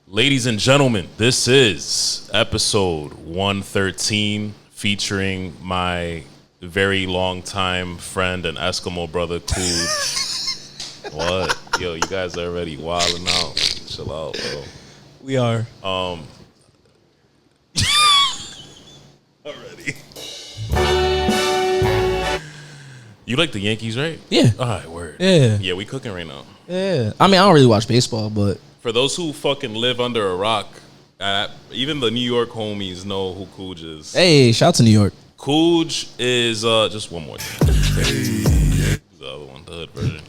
Ladies and gentlemen, this is episode 113 featuring my very long time friend and Eskimo brother, Coog. What? Yo, you guys are already wilding out. Chill out, bro. We are. Already. You like the Yankees, right? Yeah. All right, word. Yeah. Yeah, we cooking right now. Yeah. I mean, I don't really watch baseball, but For those who fucking live under a rock, even the New York homies know who Coog is. hey, shout out to New York. Coog is just one more thing. The other one, the hood version.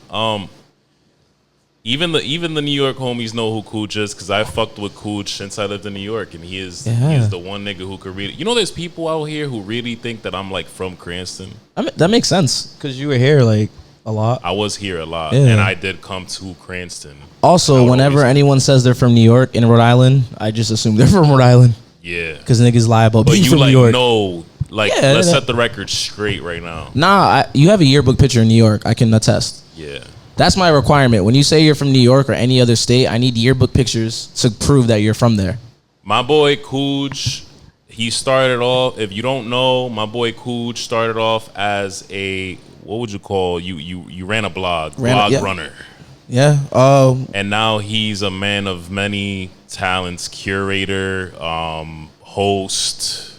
Even the New York homies know who Coog is because I fucked with Coog since I lived in New York, and he is the one nigga who could read it. You know, there's people out here who really think that I'm like from Cranston. I mean, that makes sense because you were here like a lot. I was here a lot, Yeah. and I did come to Cranston. Also, whenever anyone says they're from New York in Rhode Island, I just assume they're from Rhode Island Yeah, because niggas lie about but being you from like New York. know, like Yeah, let's that- set the record straight right now. Nah, you have a yearbook picture in New York. I can attest. Yeah. That's my requirement. When you say you're from New York or any other state, I need yearbook pictures to prove that you're from there. My boy Coog, he started off. If you don't know, my boy Coog started off as a what would you call you ran a blog yeah. runner, Yeah. and now he's a man of many talents, curator, host.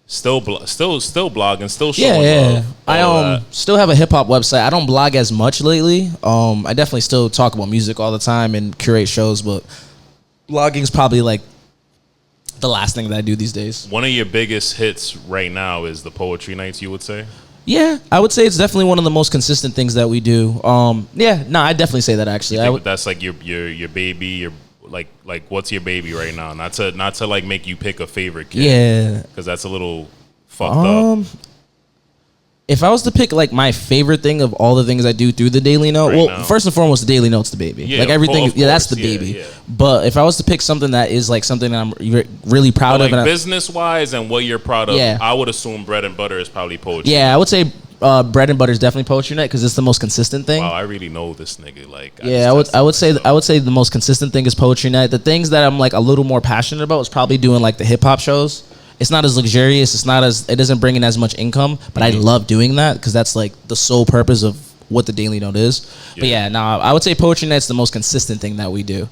Still blogging, still showing love. I still have a hip hop website. I don't blog as much lately. I definitely still talk about music all the time and curate shows, but blogging's probably like the last thing that I do these days. One of your biggest hits right now is the poetry nights, you would say? Yeah, I would say it's definitely one of the most consistent things that we do. I definitely say that actually. That's like your baby, your like what's your baby right now? Not to like make you pick a favorite kid. Yeah, because that's a little fucked up. If I was to pick like my favorite thing of all the things I do through the Daily Note, first and foremost, the Daily Note's the baby. Yeah, like everything, of course, that's the baby. Yeah. But if I was to pick something that is like something that I'm really proud of, like business wise and what you're proud of, Yeah. I would assume bread and butter is probably poetry. Yeah, I would say bread and butter is definitely poetry night because it's the most consistent thing. Wow, I really know this nigga. Like, I would say the most consistent thing is poetry night. The things that I'm like a little more passionate about is probably doing like the hip hop shows. It's not as luxurious. It doesn't bring in as much income, but I love doing that because that's like the sole purpose of what the Daily Note is. Yeah. But I would say poetry night's the most consistent thing that we do.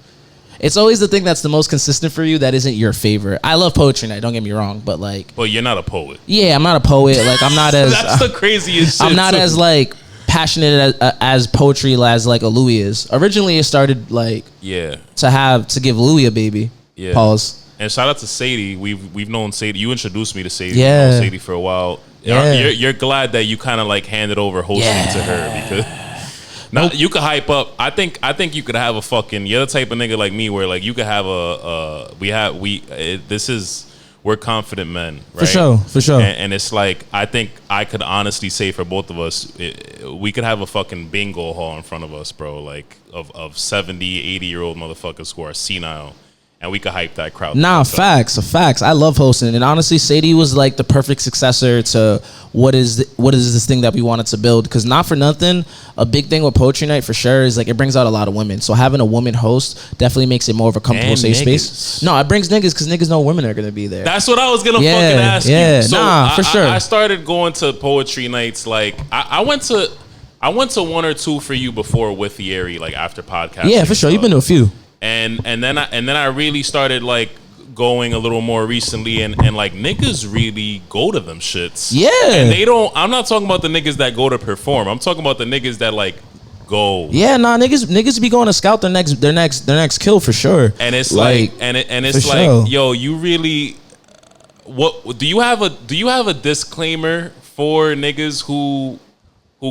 It's always the thing that's the most consistent for you that isn't your favorite. I love poetry night, don't get me wrong, but like... But you're not a poet. Yeah, I'm not a poet. Like, I'm not as... That's the craziest shit. I'm not as, like, passionate as poetry as, like, a Louis is. Originally, it started, like... Yeah. To give Louis a baby. Yeah. Pause. And shout out to Sadie. We've known Sadie. You introduced me to Sadie. Yeah. We've known Sadie for a while. Yeah. You're glad that you kind of, like, handed over hosting to her because... Now you could hype up. I think you could have a fucking. You're the type of nigga like me where like you could have we're confident men, right? For sure. And it's like I think I could honestly say for both of us, we could have a fucking bingo hall in front of us, bro. Like of 70, 80-year-old motherfuckers who are senile. And we could hype that crowd. Facts. I love hosting, and honestly, Sadie was like the perfect successor to what is this thing that we wanted to build. Because not for nothing, a big thing with poetry night for sure is like it brings out a lot of women. So having a woman host definitely makes it more of a comfortable, safe space. No, it brings niggas because niggas know women are gonna be there. That's what I was gonna fucking ask you. So for sure. I started going to poetry nights. Like I went to one or two for you before with Thierry, like after podcasting. Yeah, for sure. You've been to a few. And then I really started like going a little more recently and like niggas really go to them shits. Yeah. And I'm not talking about the niggas that go to perform. I'm talking about the niggas that like go. Yeah, niggas be going to scout their next kill for sure. And it's like it's like, sure. Yo, you really what do you have a disclaimer for niggas who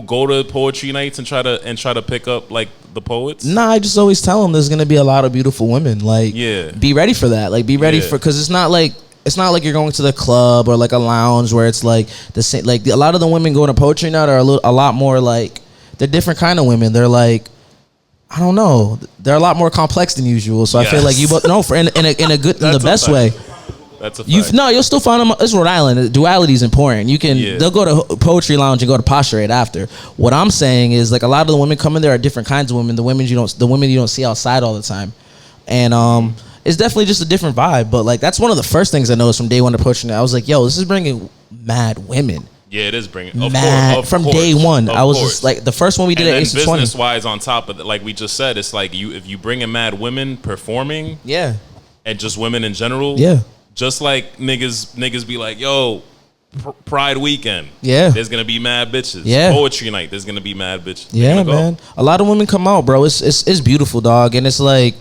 go to poetry nights and try to pick up like the poets? Nah, I just always tell them there's gonna be a lot of beautiful women. Like, be ready for that. Like, be ready for, because it's not like you're going to the club or like a lounge where it's like the same. Like a lot of the women going to poetry night are a lot more like they're different kind of women. They're like, I don't know, they're a lot more complex than usual. So I feel like you both know in the best way. That's a fact. You'll still find them. It's Rhode Island. Duality is important. They'll go to poetry lounge and go to posturate after. What I'm saying is like a lot of the women coming there are different kinds of women. The women you don't see outside all the time, and it's definitely just a different vibe. But like, that's one of the first things I noticed from day one of Poetry Night. I was like, yo, this is bringing mad women. Yeah, it is bringing from day one. I was just like, the first one we did at Ace of 20. Business wise, on top of that, like we just said, it's like if you bring in mad women performing, yeah, and just women in general, yeah, just like niggas be like, yo, Pride weekend, yeah, there's gonna be mad bitches. Yeah, Poetry Night, there's gonna be mad bitches. Yeah, man, a lot of women come out, bro. It's beautiful, dog, and it's like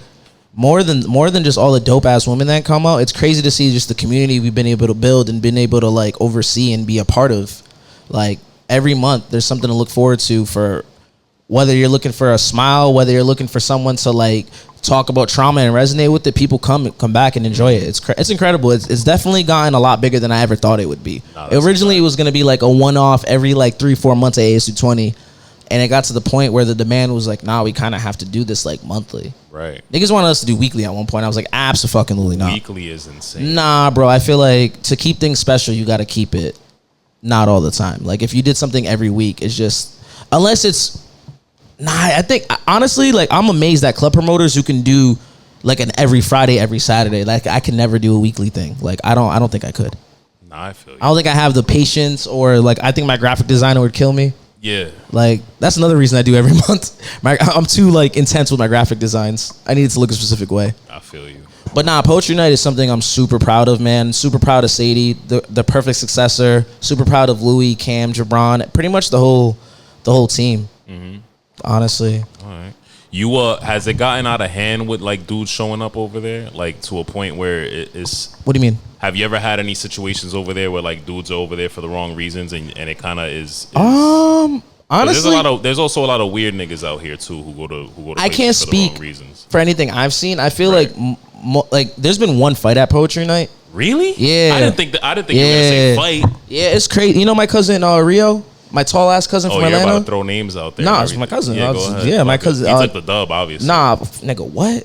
more than just all the dope ass women that come out. It's crazy to see just the community we've been able to build and been able to like oversee and be a part of. Like every month, there's something to look forward to, for whether you're looking for a smile, whether you're looking for someone to like talk about trauma and resonate with it. People come back and enjoy it. It's incredible. It's definitely gotten a lot bigger than I ever thought it would be. Originally, it was gonna be like a one-off every like 3-4 months at ASU 20. And it got to the point where the demand was like, nah, we kind of have to do this like monthly. Right. Niggas wanted us to do weekly at one point. I was like, absolutely not. Weekly is insane. Nah, bro. I feel like to keep things special, you got to keep it not all the time. Like if you did something every week, it's just, unless it's, I think, honestly, like I'm amazed at club promoters who can do like an every Friday, every Saturday. Like I can never do a weekly thing. Like I don't think I could. Nah, I feel you. I don't think I have the patience, or like I think my graphic designer would kill me. Yeah, like that's another reason I do every month. I'm too like intense with my graphic designs. I need it to look a specific way. I feel you. But nah, Poetry Night is something I'm super proud of, man. Super proud of Sadie, the perfect successor. Super proud of Louis, Cam, Jabron, pretty much the whole team. Mm-hmm. Honestly. All right. You has it gotten out of hand with like dudes showing up over there, like to a point where it's? What do you mean? Have you ever had any situations over there where like dudes are over there for the wrong reasons, and it kind of is? Honestly, there's also a lot of weird niggas out here too who go to. I can't for speak the wrong reasons for anything I've seen. I feel like like there's been one fight at Poetry Night. Really? Yeah. I didn't think you were gonna say fight. Yeah, it's crazy. You know my cousin Rio, my tall ass cousin from Atlanta. You're about to throw names out there. Nah, it's my cousin. Yeah, go ahead. Yeah, my cousin. He took the dub, obviously. Nah, nigga, what?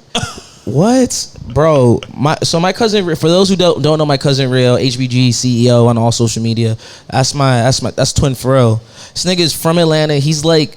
What, bro? My cousin. For those who don't know, my cousin Rio, HBG CEO on all social media. That's twin Pharrell. This nigga is from Atlanta. He's like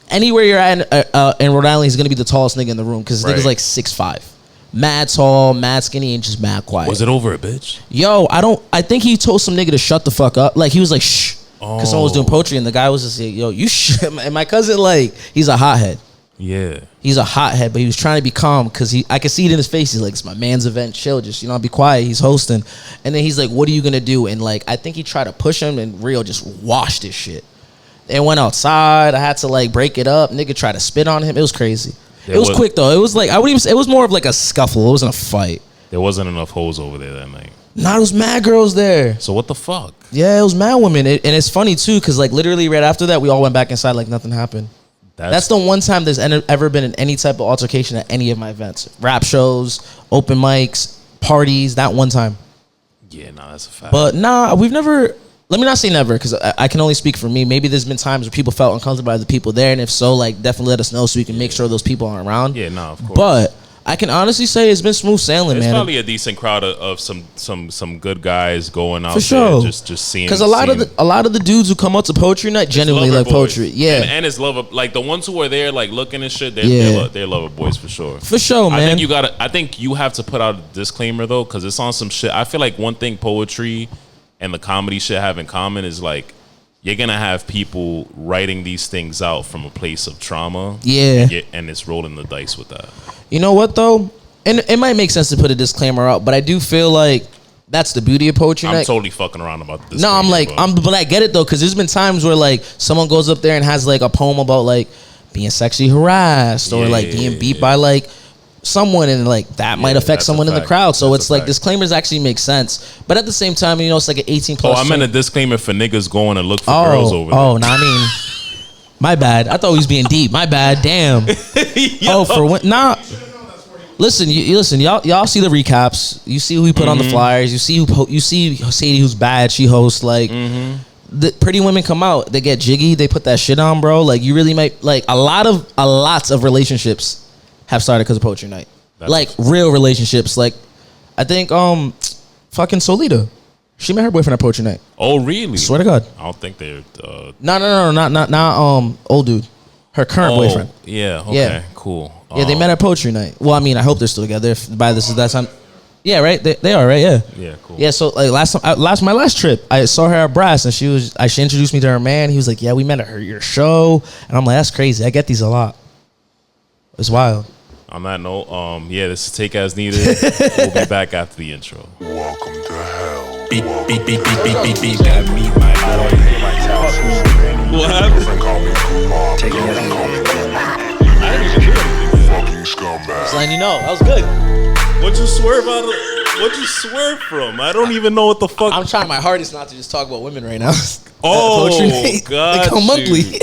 anywhere you're at in Rhode Island, he's gonna be the tallest nigga in the room because this nigga's like 6'5", mad tall, mad skinny, and just mad quiet. Was it over a bitch? Yo, I think he told some nigga to shut the fuck up. Like he was like shh, because someone was doing poetry, and the guy was just like, yo, you shh. And my cousin, like, he's a hothead. Yeah, he's a hothead, but he was trying to be calm because I could see it in his face. He's like, it's my man's event, chill, just be quiet. He's hosting, and then he's like, what are you gonna do? And like, I think he tried to push him, and Rio just washed his shit. They went outside. I had to like break it up. Nigga tried to spit on him. It was crazy. It was quick though. It was like it was more of like a scuffle. It wasn't a fight. There wasn't enough hoes over there that night. Nah, it was mad girls there. So what the fuck? Yeah, it was mad women, and it's funny too because like literally right after that, we all went back inside like nothing happened. That's the one time there's ever been in any type of altercation at any of my events, rap shows, open mics, parties. That one time. Yeah, nah, that's a fact. But nah, we've never. Let me not say never, because I can only speak for me. Maybe there's been times where people felt uncomfortable by the people there, and if so, like definitely let us know so we can make sure those people aren't around. Yeah, no, of course. But I can honestly say it's been smooth sailing, man. It's probably a decent crowd of some good guys going out for sure. there, just seeing. Because a lot of the dudes who come out to Poetry Night genuinely like poetry. Yeah, and it's lover, like the ones who are there like looking and shit. They're lover boys for sure. For sure, man. I think you have to put out a disclaimer though, because it's on some shit. I feel like one thing poetry and the comedy shit have in common is like you're gonna have people writing these things out from a place of trauma. Yeah, and it's rolling the dice with that. You know what though? And it might make sense to put a disclaimer out, but I do feel like that's the beauty of Poetry Night. I'm totally fucking around about this. No, but I get it though, because there's been times where like someone goes up there and has like a poem about like being sexually harassed or like being beat by like someone, and like that might affect someone in the crowd. So it's like disclaimers actually make sense, but at the same time, it's like an 18 plus. Oh, I meant a disclaimer for niggas going and look for girls over there. Oh, no, I mean, my bad. I thought he was being deep. My bad. Damn. For when? Nah. Listen, y'all see the recaps. You see who we put on the flyers. You see Sadie, who's bad. She hosts like. The pretty women come out. They get jiggy. They put that shit on, bro. Like you really might like a lots of relationships have started because of Poetry Night. Like real relationships. Like I think fucking Solita, she met her boyfriend at Poetry Night. Oh really? Swear to God. I don't think they're No, not old dude. Her current boyfriend. Yeah. Okay. Yeah. Cool. Yeah, they met at poetry night. Well, I mean, I hope they're still together. If by this is that time. Yeah, right. They are, right? Yeah. Yeah, cool. Yeah. So like my last trip, I saw her at Brass, and she introduced me to her man. He was like, "Yeah, we met at your show," and I'm like, "That's crazy. I get these a lot. It's wild." On that note, yeah, this is Take As Needed. We'll be back after the intro. Welcome to hell. Beep, beep, beep, beep, beep, beep, beep. Gotta meet my boy. What happened? Call me Coog. Take it easy. Fucking scumbag. Just letting you know, that was good. What'd you swerve out of? What'd you swerve from? I don't even know what the fuck. I'm trying my hardest not to just talk about women right now. Oh, God, they come monthly.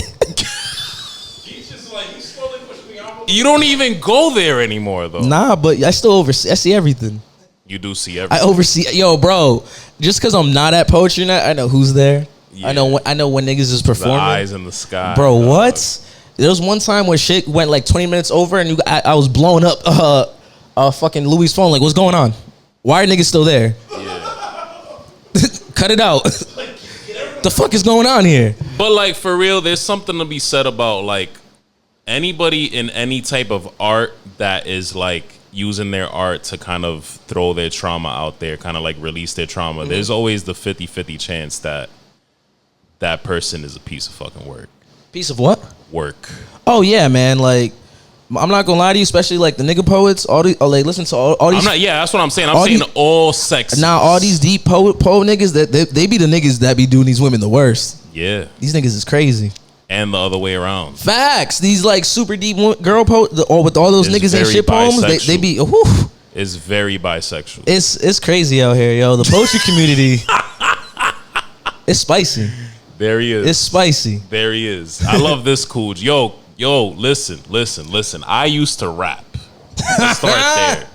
You don't even go there anymore, though. Nah, but I still oversee. I see everything. You do see I everything. oversee. Yo, bro, just because I'm not at poetry night, I know who's there. Yeah. I know when niggas is The performing. eyes in the sky, Bro, dog. what? There was one time where shit went like 20 minutes over, and I was blowing up fucking Louis' phone. Like, what's going on? Why are niggas still there? Yeah. Cut it out. The fuck is going on here? But like for real, there's something to be said about like anybody in any type of art that is like using their art to kind of throw their trauma out there, kind of like release their trauma. Mm-hmm. There's always the 50-50 chance that that person is a piece of fucking work. Piece of what? Work. Oh yeah, man. Like, I'm not gonna lie to you, especially like the nigga poets. All these, like, listen to all these. I'm not. Yeah, that's what I'm saying. I'm all saying these- all sex. Now all these deep poet niggas that they be the niggas that be doing these women the worst. Yeah, These niggas is crazy. and the other way around. Facts. These like super deep girl poet, or with all those It's niggas ain't very shit poems. They bisexual. be. Whew. Is very bisexual. It's crazy out here, yo. The poetry community. It's spicy. There he is. It's spicy. There he is. I love this Coog. Yo, listen. I used to rap. Let's start there.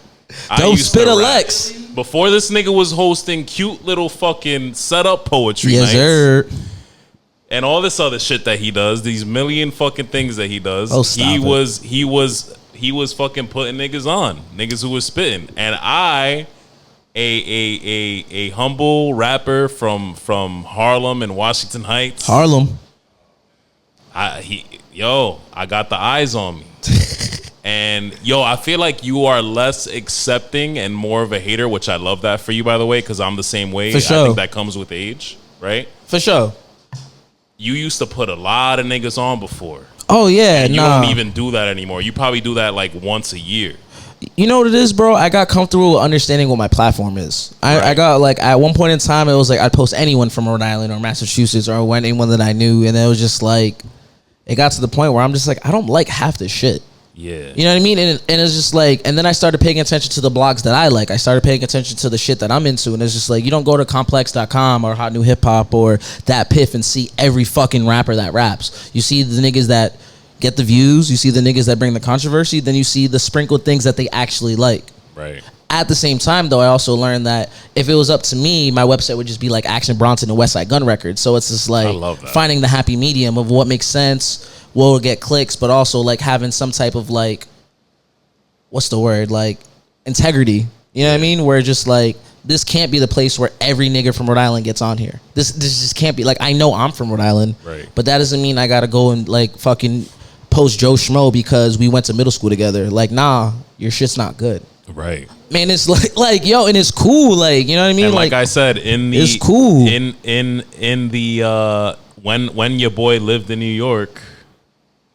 I Don't used spit to a rap. Lex. Before this nigga was hosting cute little fucking setup poetry Yes, nights sir. and all this other shit that he does, these million fucking things that he does. Oh, stop he it. he was fucking putting niggas on, niggas who was spitting, and I. A humble rapper from Harlem and Washington Heights. Harlem. I got the eyes on me. And I feel like you are less accepting and more of a hater, which I love that for you, by the way, because I'm the same way. For sure. I think that comes with age, right? For sure. You used to put a lot of niggas on before. Oh yeah, And you nah. don't even do that anymore. You probably do that like once a year. You know what it is, bro? I got comfortable with understanding what my platform is. I Right. got like at one point in time, it was like I'd post anyone from Rhode Island or Massachusetts or anyone that I knew, and it was just like it got to the point where I'm just like I don't like half the shit. Yeah. You know what I mean? And it's just like, and then I started paying attention to the blogs that I like. I started paying attention to the shit that I'm into, and it's just like you don't go to complex.com or Hot New Hip Hop or That Piff and see every fucking rapper that raps. You see the niggas that get the views, you see the niggas that bring the controversy, then you see the sprinkled things that they actually like. Right. At the same time, though, I also learned that if it was up to me, my website would just be like Action Bronson and Westside Gun Records. So it's just like love that. finding the happy medium of what makes sense, what will get clicks, but also like having some type of like, what's the word? Like integrity. You know what I mean? Where just like, this can't be the place where every nigga from Rhode Island gets on here. This just can't be. Like, I know I'm from Rhode Island, Right. but that doesn't mean I gotta go and like fucking post Joe Schmo because we went to middle school together. Like, nah, your shit's not good. Right. Man, it's like yo, and it's cool, like, you know what I mean? And like I said, in the it's cool. In the when your boy lived in New York,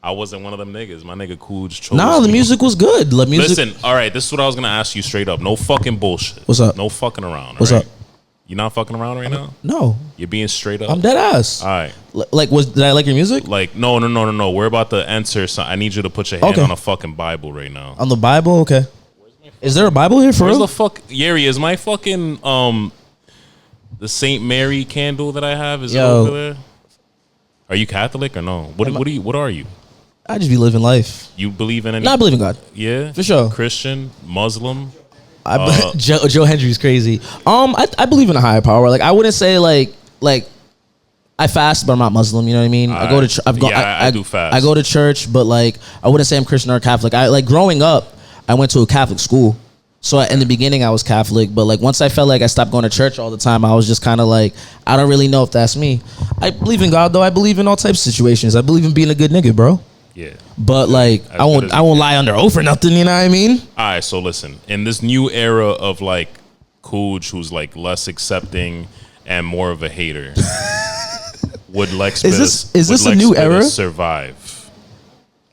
I wasn't one of them niggas. My nigga Coog chose. Nah, the me. music was good. The music. Listen, all right, this is what I was gonna ask you straight up. No fucking bullshit. What's up? No fucking around. What's all right? up? You not fucking around right now? No, You're being straight up. I'm dead ass. All right. Like, did I like your music? Like, no. We're about to enter. So I need you to put your hand Okay. on a fucking Bible right now. On the Bible, okay. Is there a Bible here for Where's real? the fuck? Yeri, is my fucking the Saint Mary candle that I have is it Yo. over there? Are you Catholic or no? What are you? I just be living life. You believe in any? No, I believe in God. Yeah, For sure. Christian, Muslim. Joe Hendry's crazy. I believe in a higher power. Like, I wouldn't say like I fast, but I'm not Muslim. You know what I mean? I go to I do fast. I go to church, but like I wouldn't say I'm Christian or Catholic. I like growing up, I went to a Catholic school. So in the beginning, I was Catholic, but like once I felt like I stopped going to church all the time, I was just kind of like, I don't really know if that's me. I believe in God, though. I believe in all types of situations. I believe in being a good nigga, bro. Yeah. But like, As I good as won't you lie under oath or nothing. You know what I mean? All right, so listen, in this new era of like Coog, who's like less accepting and more of a hater, would Lex Spitta Is this a new era? survive?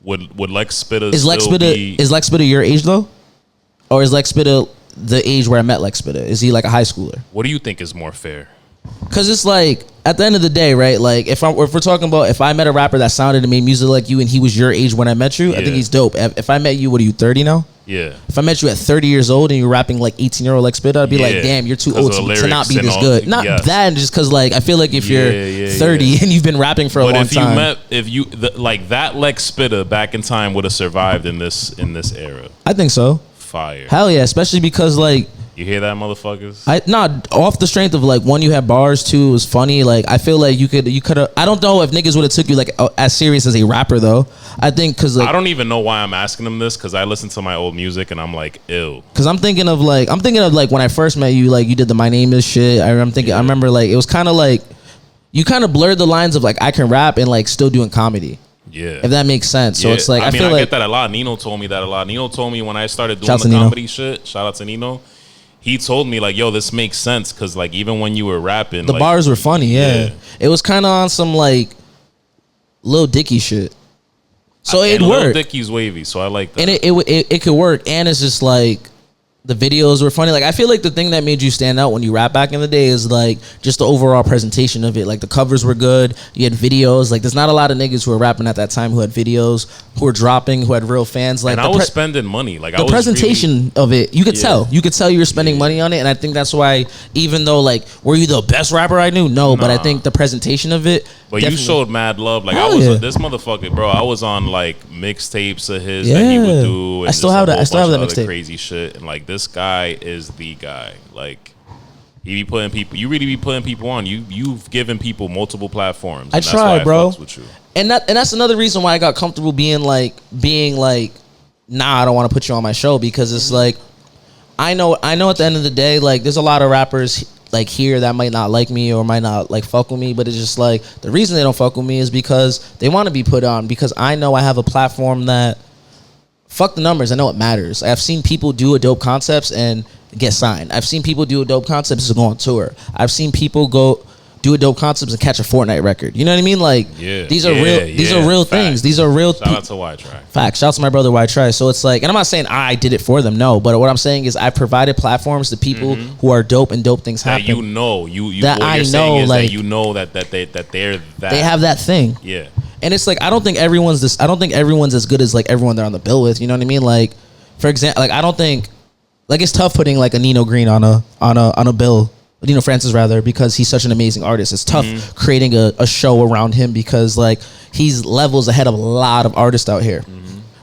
Would Lex Spitta Is Lex still Spitta be? is Lex Spitta your age though, or is Lex Spitta the age where I met Lex Spitta? Is he like a high schooler? What do you think is more fair? Because it's like, at the end of the day, right? Like, if we're talking about, if I met a rapper that sounded and made music like you and he was your age when I met you, I Yeah. think he's dope. If I met you, what are you, 30 now? Yeah. If I met you at 30 years old and you're rapping like 18-year-old like Spitta, I'd be like, Yeah. damn, you're too 'Cause old of the to not be lyrics and this all- good. Not yes. that, just because like, I feel like if you're Yeah, 30 yeah. and you've been rapping for a But long if you time. like that Lex Spitta back in time would have survived in this era. I think so. Fire. Hell yeah, especially because like, You hear that, motherfuckers? off the strength of like, one, you had bars, two, it was funny. Like, I feel like you could have. I don't know if niggas would have took you like as serious as a rapper though. I think because like, I don't even know why I'm asking them this because I listen to my old music and I'm like, ew. because I'm thinking of like when I first met you, like you did the My Name Is shit. I remember like it was kind of like you kind of blurred the lines of like I can rap and like still doing comedy. Yeah. If that makes sense. So Yeah. it's like I mean, feel I like get that a lot. Nino told me that a lot. Nino told me when I started doing Shouts the to Nino. comedy shit. Shout out to Nino. He told me like, yo, this makes sense because like even when you were rapping, the like, bars were funny. Yeah, Yeah. it was kind of on some like Lil Dicky shit. So it and Lil worked. Dicky's wavy, so I like that. And it could work, and it's just like the videos were funny. Like I feel like the thing that made you stand out when you rap back in the day is like just the overall presentation of it. Like the covers were good. You had videos. Like there's not a lot of niggas who were rapping at that time who had videos, who were dropping, who had real fans. Like and I was spending money. Like I the was presentation of it, you could Yeah. tell. You could tell you were spending money on it, and I think that's why. Even though like, were you the best rapper I knew? No, but I Nah. think the presentation of it. But you definitely- showed mad love. Like Hell I was yeah. this motherfucker, bro. I was on like mixtapes of his that he would Yeah. do. And I still just a have that- whole I still have bunch that of other mixtape. crazy shit. And like this guy is the guy. Like he be putting people. You really be putting people on. You've given people multiple platforms. I and that's try, why bro. fucks with you. And that's another reason why I got comfortable being like, nah, I don't want to put you on my show, because it's like, I know at the end of the day, like there's a lot of rappers like here that might not like me or might not like fuck with me, but it's just like the reason they don't fuck with me is because they want to be put on, because I know I have a platform that fuck the numbers. I know it matters. I've seen people do a dope concepts and get signed. I've seen people do a dope concepts and go on tour. I've seen people go do a dope concepts and catch a Fortnite record. You know what I mean? Like these are real things. These are real Shout out to Y Try. facts. Shout out to my brother White Try. So it's like, and I'm not saying I did it for them, no, but what I'm saying is I provided platforms to people who are dope and dope things That happen. you know, you That what I you're saying know, is like- that you know that they're that They have that thing. yeah. And it's like, I don't think everyone's as good as like everyone they're on the bill with. You know what I mean? Like, for example, like I don't think, like it's tough putting like a Nino Green on a bill, Nino Francis rather, because he's such an amazing artist. It's tough creating a show around him because like he's levels ahead of a lot of artists out here,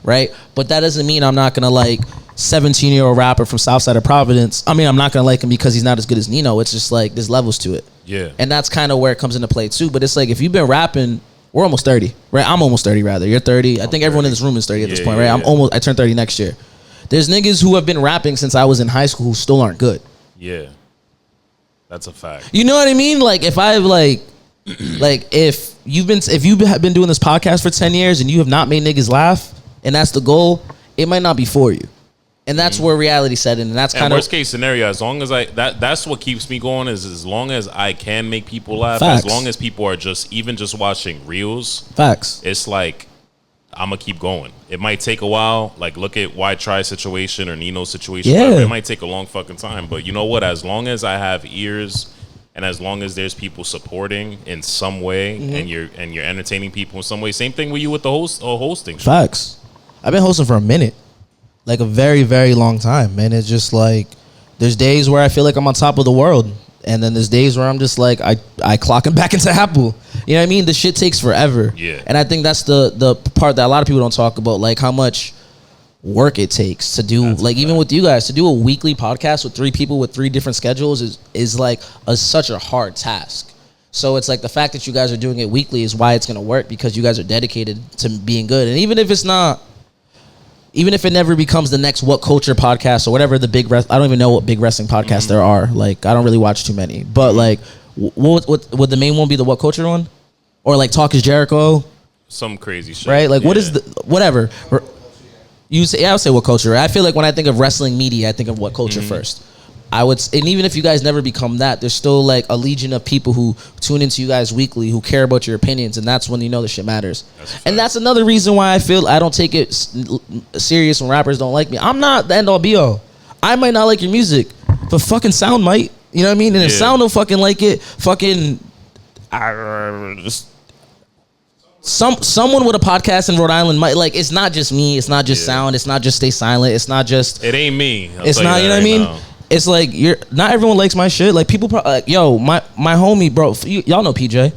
right? But that doesn't mean I'm not gonna like 17-year-old rapper from Southside of Providence. I mean, I'm not gonna like him because he's not as good as Nino. It's just like there's levels to it. Yeah. And that's kind of where it comes into play too. But it's like, if you've been rapping, we're almost 30, right? I'm almost 30 rather. You're 30. I think everyone in this room is 30 at this Yeah, point, yeah, right? yeah. I turn 30 next year. There's niggas who have been rapping since I was in high school who still aren't good. Yeah. That's a fact. You know what I mean? Like if I've like if you've been doing this podcast for 10 years and you have not made niggas laugh, and that's the goal, it might not be for you. And that's where reality set in, and that's And kind of worst case scenario, as long as that's what keeps me going, is as long as I can make people laugh, Facts. as long as people are just watching reels, facts. it's like I'm gonna keep going. It might take a while. Like look at Y Try situation or Nino's situation. Yeah. Whatever. It might take a long fucking time. But you know what? As long as I have ears and as long as there's people supporting in some way and you're entertaining people in some way. Same thing with you with the hosting. Shit. Facts. I've been hosting for a minute, like a very, very long time, man. It's just like there's days where I feel like I'm on top of the world, and then there's days where I'm just like I clock him back into Apple. You know what I mean? The shit takes forever. Yeah. And I think that's the part that a lot of people don't talk about, like how much work it takes to do, That's like a even fact. with you guys, to do a weekly podcast with 3 people with 3 different schedules is like such a hard task. So it's like the fact that you guys are doing it weekly is why it's gonna work, because you guys are dedicated to being good. And even if it never becomes the next What Culture podcast or whatever the big I don't even know what big wrestling podcasts there are. Like I don't really watch too many, but like what would the main one be, the What Culture one, or like Talk is Jericho? some crazy shit. right? Like, what is Yeah. the whatever? You say, I would say what culture. I feel like when I think of wrestling media, I think of what culture first. I would, and even if you guys never become that, there's still like a legion of people who tune into you guys weekly, who care about your opinions, and that's when you know the shit matters. And that's another reason why I feel I don't take it serious when rappers don't like me. I'm not the end all be all. I might not like your music, but fucking sound might. You know what I mean? And if sound don't fucking like it, fucking someone with a podcast in Rhode Island might like. It's not just me. It's not just sound. It's not just stay silent. It's not just. It ain't me. It's not. You know what I mean? It's like not everyone likes my shit. Like people, like, yo, my homie, bro. Y'all know PJ.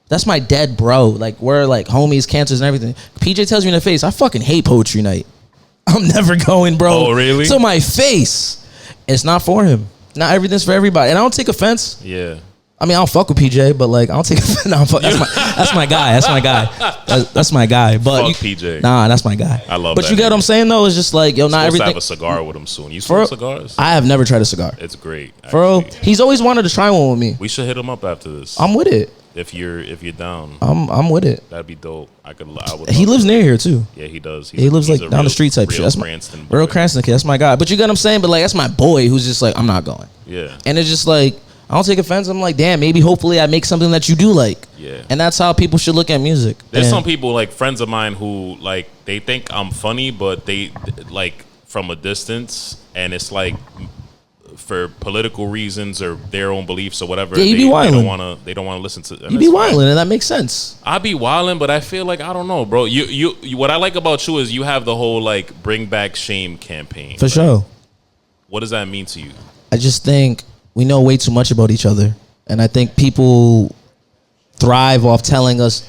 That's my dead bro. Like we're like homies, cancers, and everything. PJ tells me in the face, I fucking hate poetry night. I'm never going, bro. Oh, really? To my face. It's not for him. Not everything's for everybody, and I don't take offense. Yeah. I mean, I don't fuck with PJ, but like I don't take offense. No, that's my guy. That's my guy. That's my guy. But Fuck PJ. Nah, that's my guy. I love But that you get what I'm saying though? It's just like, yo, not Supposed to everything. have a cigar with him soon. You smoke cigars? I have never tried a cigar. It's great. For real. actually. He's always wanted to try one with me. We should hit him up after this. I'm with it. If you're down, I'm with it. that'd be dope. I would. He lives near here too. Yeah, he does. He lives he's like a down real- the street type real shit. That's Cranston my real boy. Cranston kid. That's my guy. But you get what I'm saying? But like that's my boy who's just like, I'm not going. Yeah. And it's just like, I don't take offense. I'm like, damn, maybe hopefully I make something that you do like. Yeah. And that's how people should look at music. There's And some people, like friends of mine, who like they think I'm funny, but they like from a distance, and it's like for political reasons or their own beliefs or whatever. Yeah, you be wildin'. They don't wanna listen to. you be wilding, and that makes sense. I be wilding, but I feel like I don't know, bro. You what I like about you is you have the whole like bring back shame campaign. For Like, sure. What does that mean to you? I just think we know way too much about each other. And I think people thrive off telling us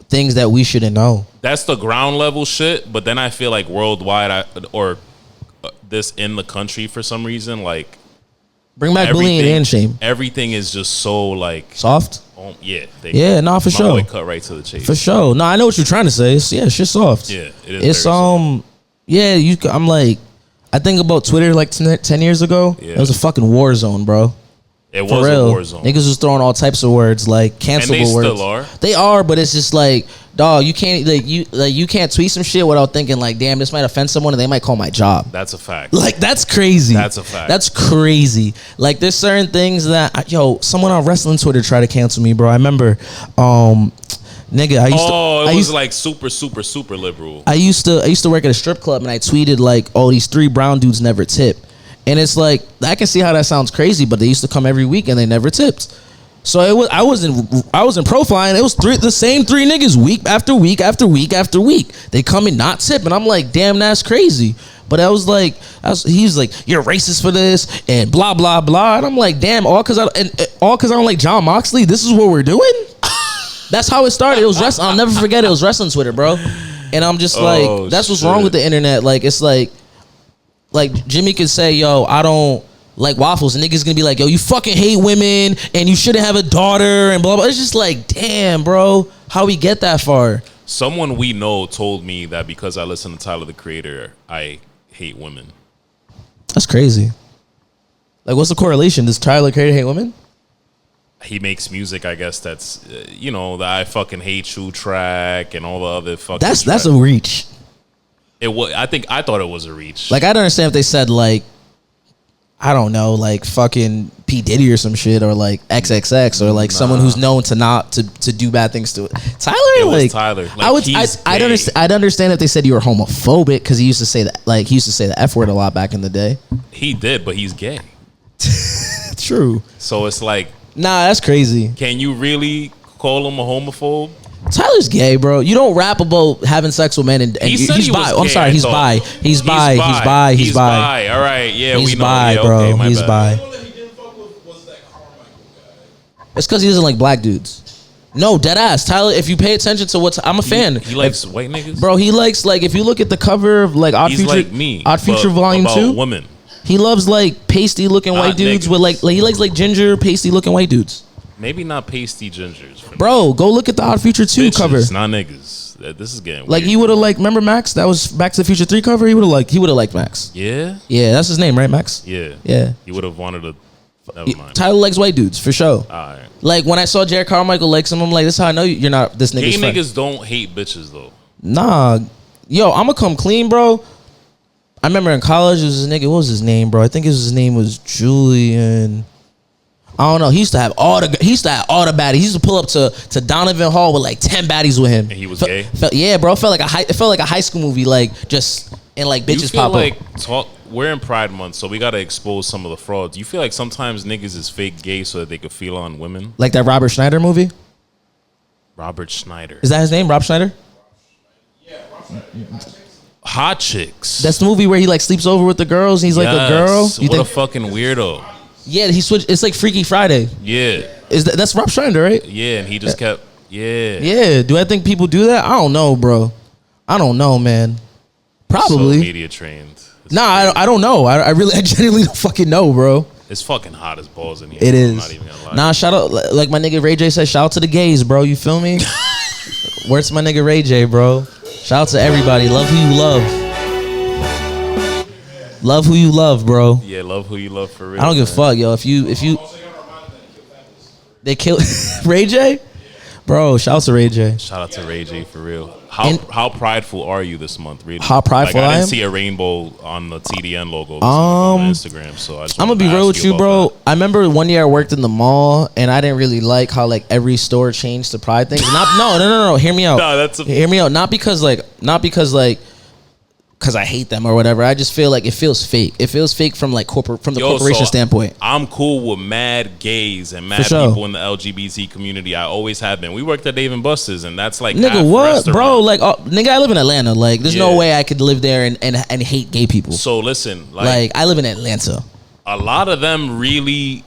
things that we shouldn't know. That's the ground level shit, but then I feel like worldwide, or this in the country for some reason, like Bring back bullying and shame. Everything is just so like Soft? yeah. Yeah, nah, for my sure. boy cut right to the chase. For sure. No, I know what you're trying to say. It's, yeah, shit's soft. Yeah, it is. It's very yeah, I'm like, I think about Twitter like 10 years ago. Yeah. It was a fucking war zone, bro. It For was real. a war zone. Niggas was throwing all types of words, like cancelable And they words. still are. They are, but it's just like, dog, you can't you can't tweet some shit without thinking like, damn, this might offend someone and they might call my job. That's a fact. Like that's crazy. That's a fact. That's crazy. Like there's certain things that someone on wrestling Twitter tried to cancel me, bro. I remember, nigga. It was like super, super, super liberal. I used to work at a strip club and I tweeted like, oh, these 3 brown dudes never tip. And it's like, I can see how that sounds crazy, but they used to come every week and they never tipped. So I was in profile and it was the same 3 niggas week after week after week after week. They come and not tip, and I'm like, damn, that's crazy. But I was like, he's like, you're racist for this and blah blah blah, and I'm like, damn, all because I don't like John Moxley. This is what we're doing. That's how it started. It was wrestling. I'll never forget it. It was wrestling Twitter, bro. And I'm just like, that's what's wrong with the internet. Like it's like Jimmy could say, yo, I don't like waffles, and niggas gonna be like, yo, you fucking hate women and you shouldn't have a daughter and blah blah. It's just like, damn, bro, how we get that far? Someone we know told me that because I listen to Tyler the Creator, I hate women. That's crazy. Like, what's the correlation? Does Tyler the Creator hate women? He makes music, I guess that's the I fucking hate you track and all the other fucking. That's a reach. It was. I thought it was a reach. Like, I don't understand if they said like, I don't know, like fucking P Diddy or some shit, or like XXX, or like someone who's known to do bad things to it. Tyler, It was like Tyler. Like, I'd understand if they said you were homophobic, because he used to say that, like he used to say the F word a lot back in the day. He did, but he's gay. True. So it's like, nah, that's crazy. can you really call him a homophobe? Tyler's gay, bro. You don't rap about having sex with men, and He said he's he bi. was Oh, I'm gay, sorry, I he's thought. bi. He's bi. He's bi. All right, yeah, He's we know. bi, Yeah, bro. okay, my He's bad. bi. The one that he didn't fuck with was that Carmichael guy. It's because he doesn't like black dudes. No, dead ass. Tyler, if you pay attention to what's, I'm a fan. He likes white niggas, Bro, he likes, like, if you look at the cover of like Odd He's Future, like me. Odd Future but Volume about 2, women. he loves like pasty looking Not white dudes niggas. with like he likes like ginger pasty looking white dudes. Maybe not pasty gingers. For Bro, go look at the Odd Future 2 bitches, cover. not niggas. This is getting Like weird. he would have liked, remember Max? That was Back to the Future 3 cover. He would have liked Max. Yeah, Yeah, that's his name, right, Max? yeah, Yeah. He would have wanted to Never mind. Tyler likes white dudes for sure. All right. Like when I saw Jared Carmichael likes him, I'm like, this is how I know you're not this Gay nigga's friend. niggas don't hate bitches though. Nah, yo, I'ma come clean, bro. I remember in college, it was this nigga. What was his name, bro? I think his name was Julian. I don't know. He used to have all the baddies. He used to pull up to Donovan Hall with like 10 baddies with him. And he was gay? Yeah, bro. It felt like a high school movie, like just and like bitches You feel pop like up. we're in Pride Month, so we gotta expose some of the frauds. You feel like sometimes niggas is fake gay so that they could feel on women? Like that Robert Schneider movie. Robert Schneider. Is that his name, Rob Schneider? Hot Chicks. That's the movie where he like sleeps over with the girls. And he's like a girl. You What a think? fucking weirdo. Yeah, he switched. It's like Freaky Friday. Yeah. That's Rob Schneider, right? Yeah, and he just kept Yeah. Do I think people do that? I don't know, bro. I don't know, man. Probably. So media trained. It's Nah, crazy. I don't know. I genuinely don't fucking know, bro. It's fucking hot as balls in here. It I'm is. not even gonna lie. Nah, shout out, like my nigga Ray J said, shout out to the gays, bro. You feel me? Where's my nigga Ray J, bro? Shout out to everybody. Love who you love. Love who you love, bro. Yeah, love who you love for real. I don't give a fuck, yo. If you they kill Ray J, bro. Shout out to Ray J. Shout out to Ray J for real. How prideful are you this month, really? How prideful like, I I didn't am? see a rainbow on the TDN logo this month on Instagram, so I just I'm gonna be real with you, bro. I remember one year I worked in the mall, and I didn't really like how like every store changed to pride things. No. Hear me out. No, Hear me out. Not because because I hate them or whatever. I just feel like it feels fake. It feels fake from like corporation standpoint. I'm cool with mad gays and mad sure. people in the LGBT community. I always have been. We worked at Dave and Buster's, and that's like half Nigga, the what, restaurant. bro? Like, nigga, I live in Atlanta. Like, there's no Yeah. way I could live there and hate gay people. So listen, Like, I live in Atlanta. a lot of them really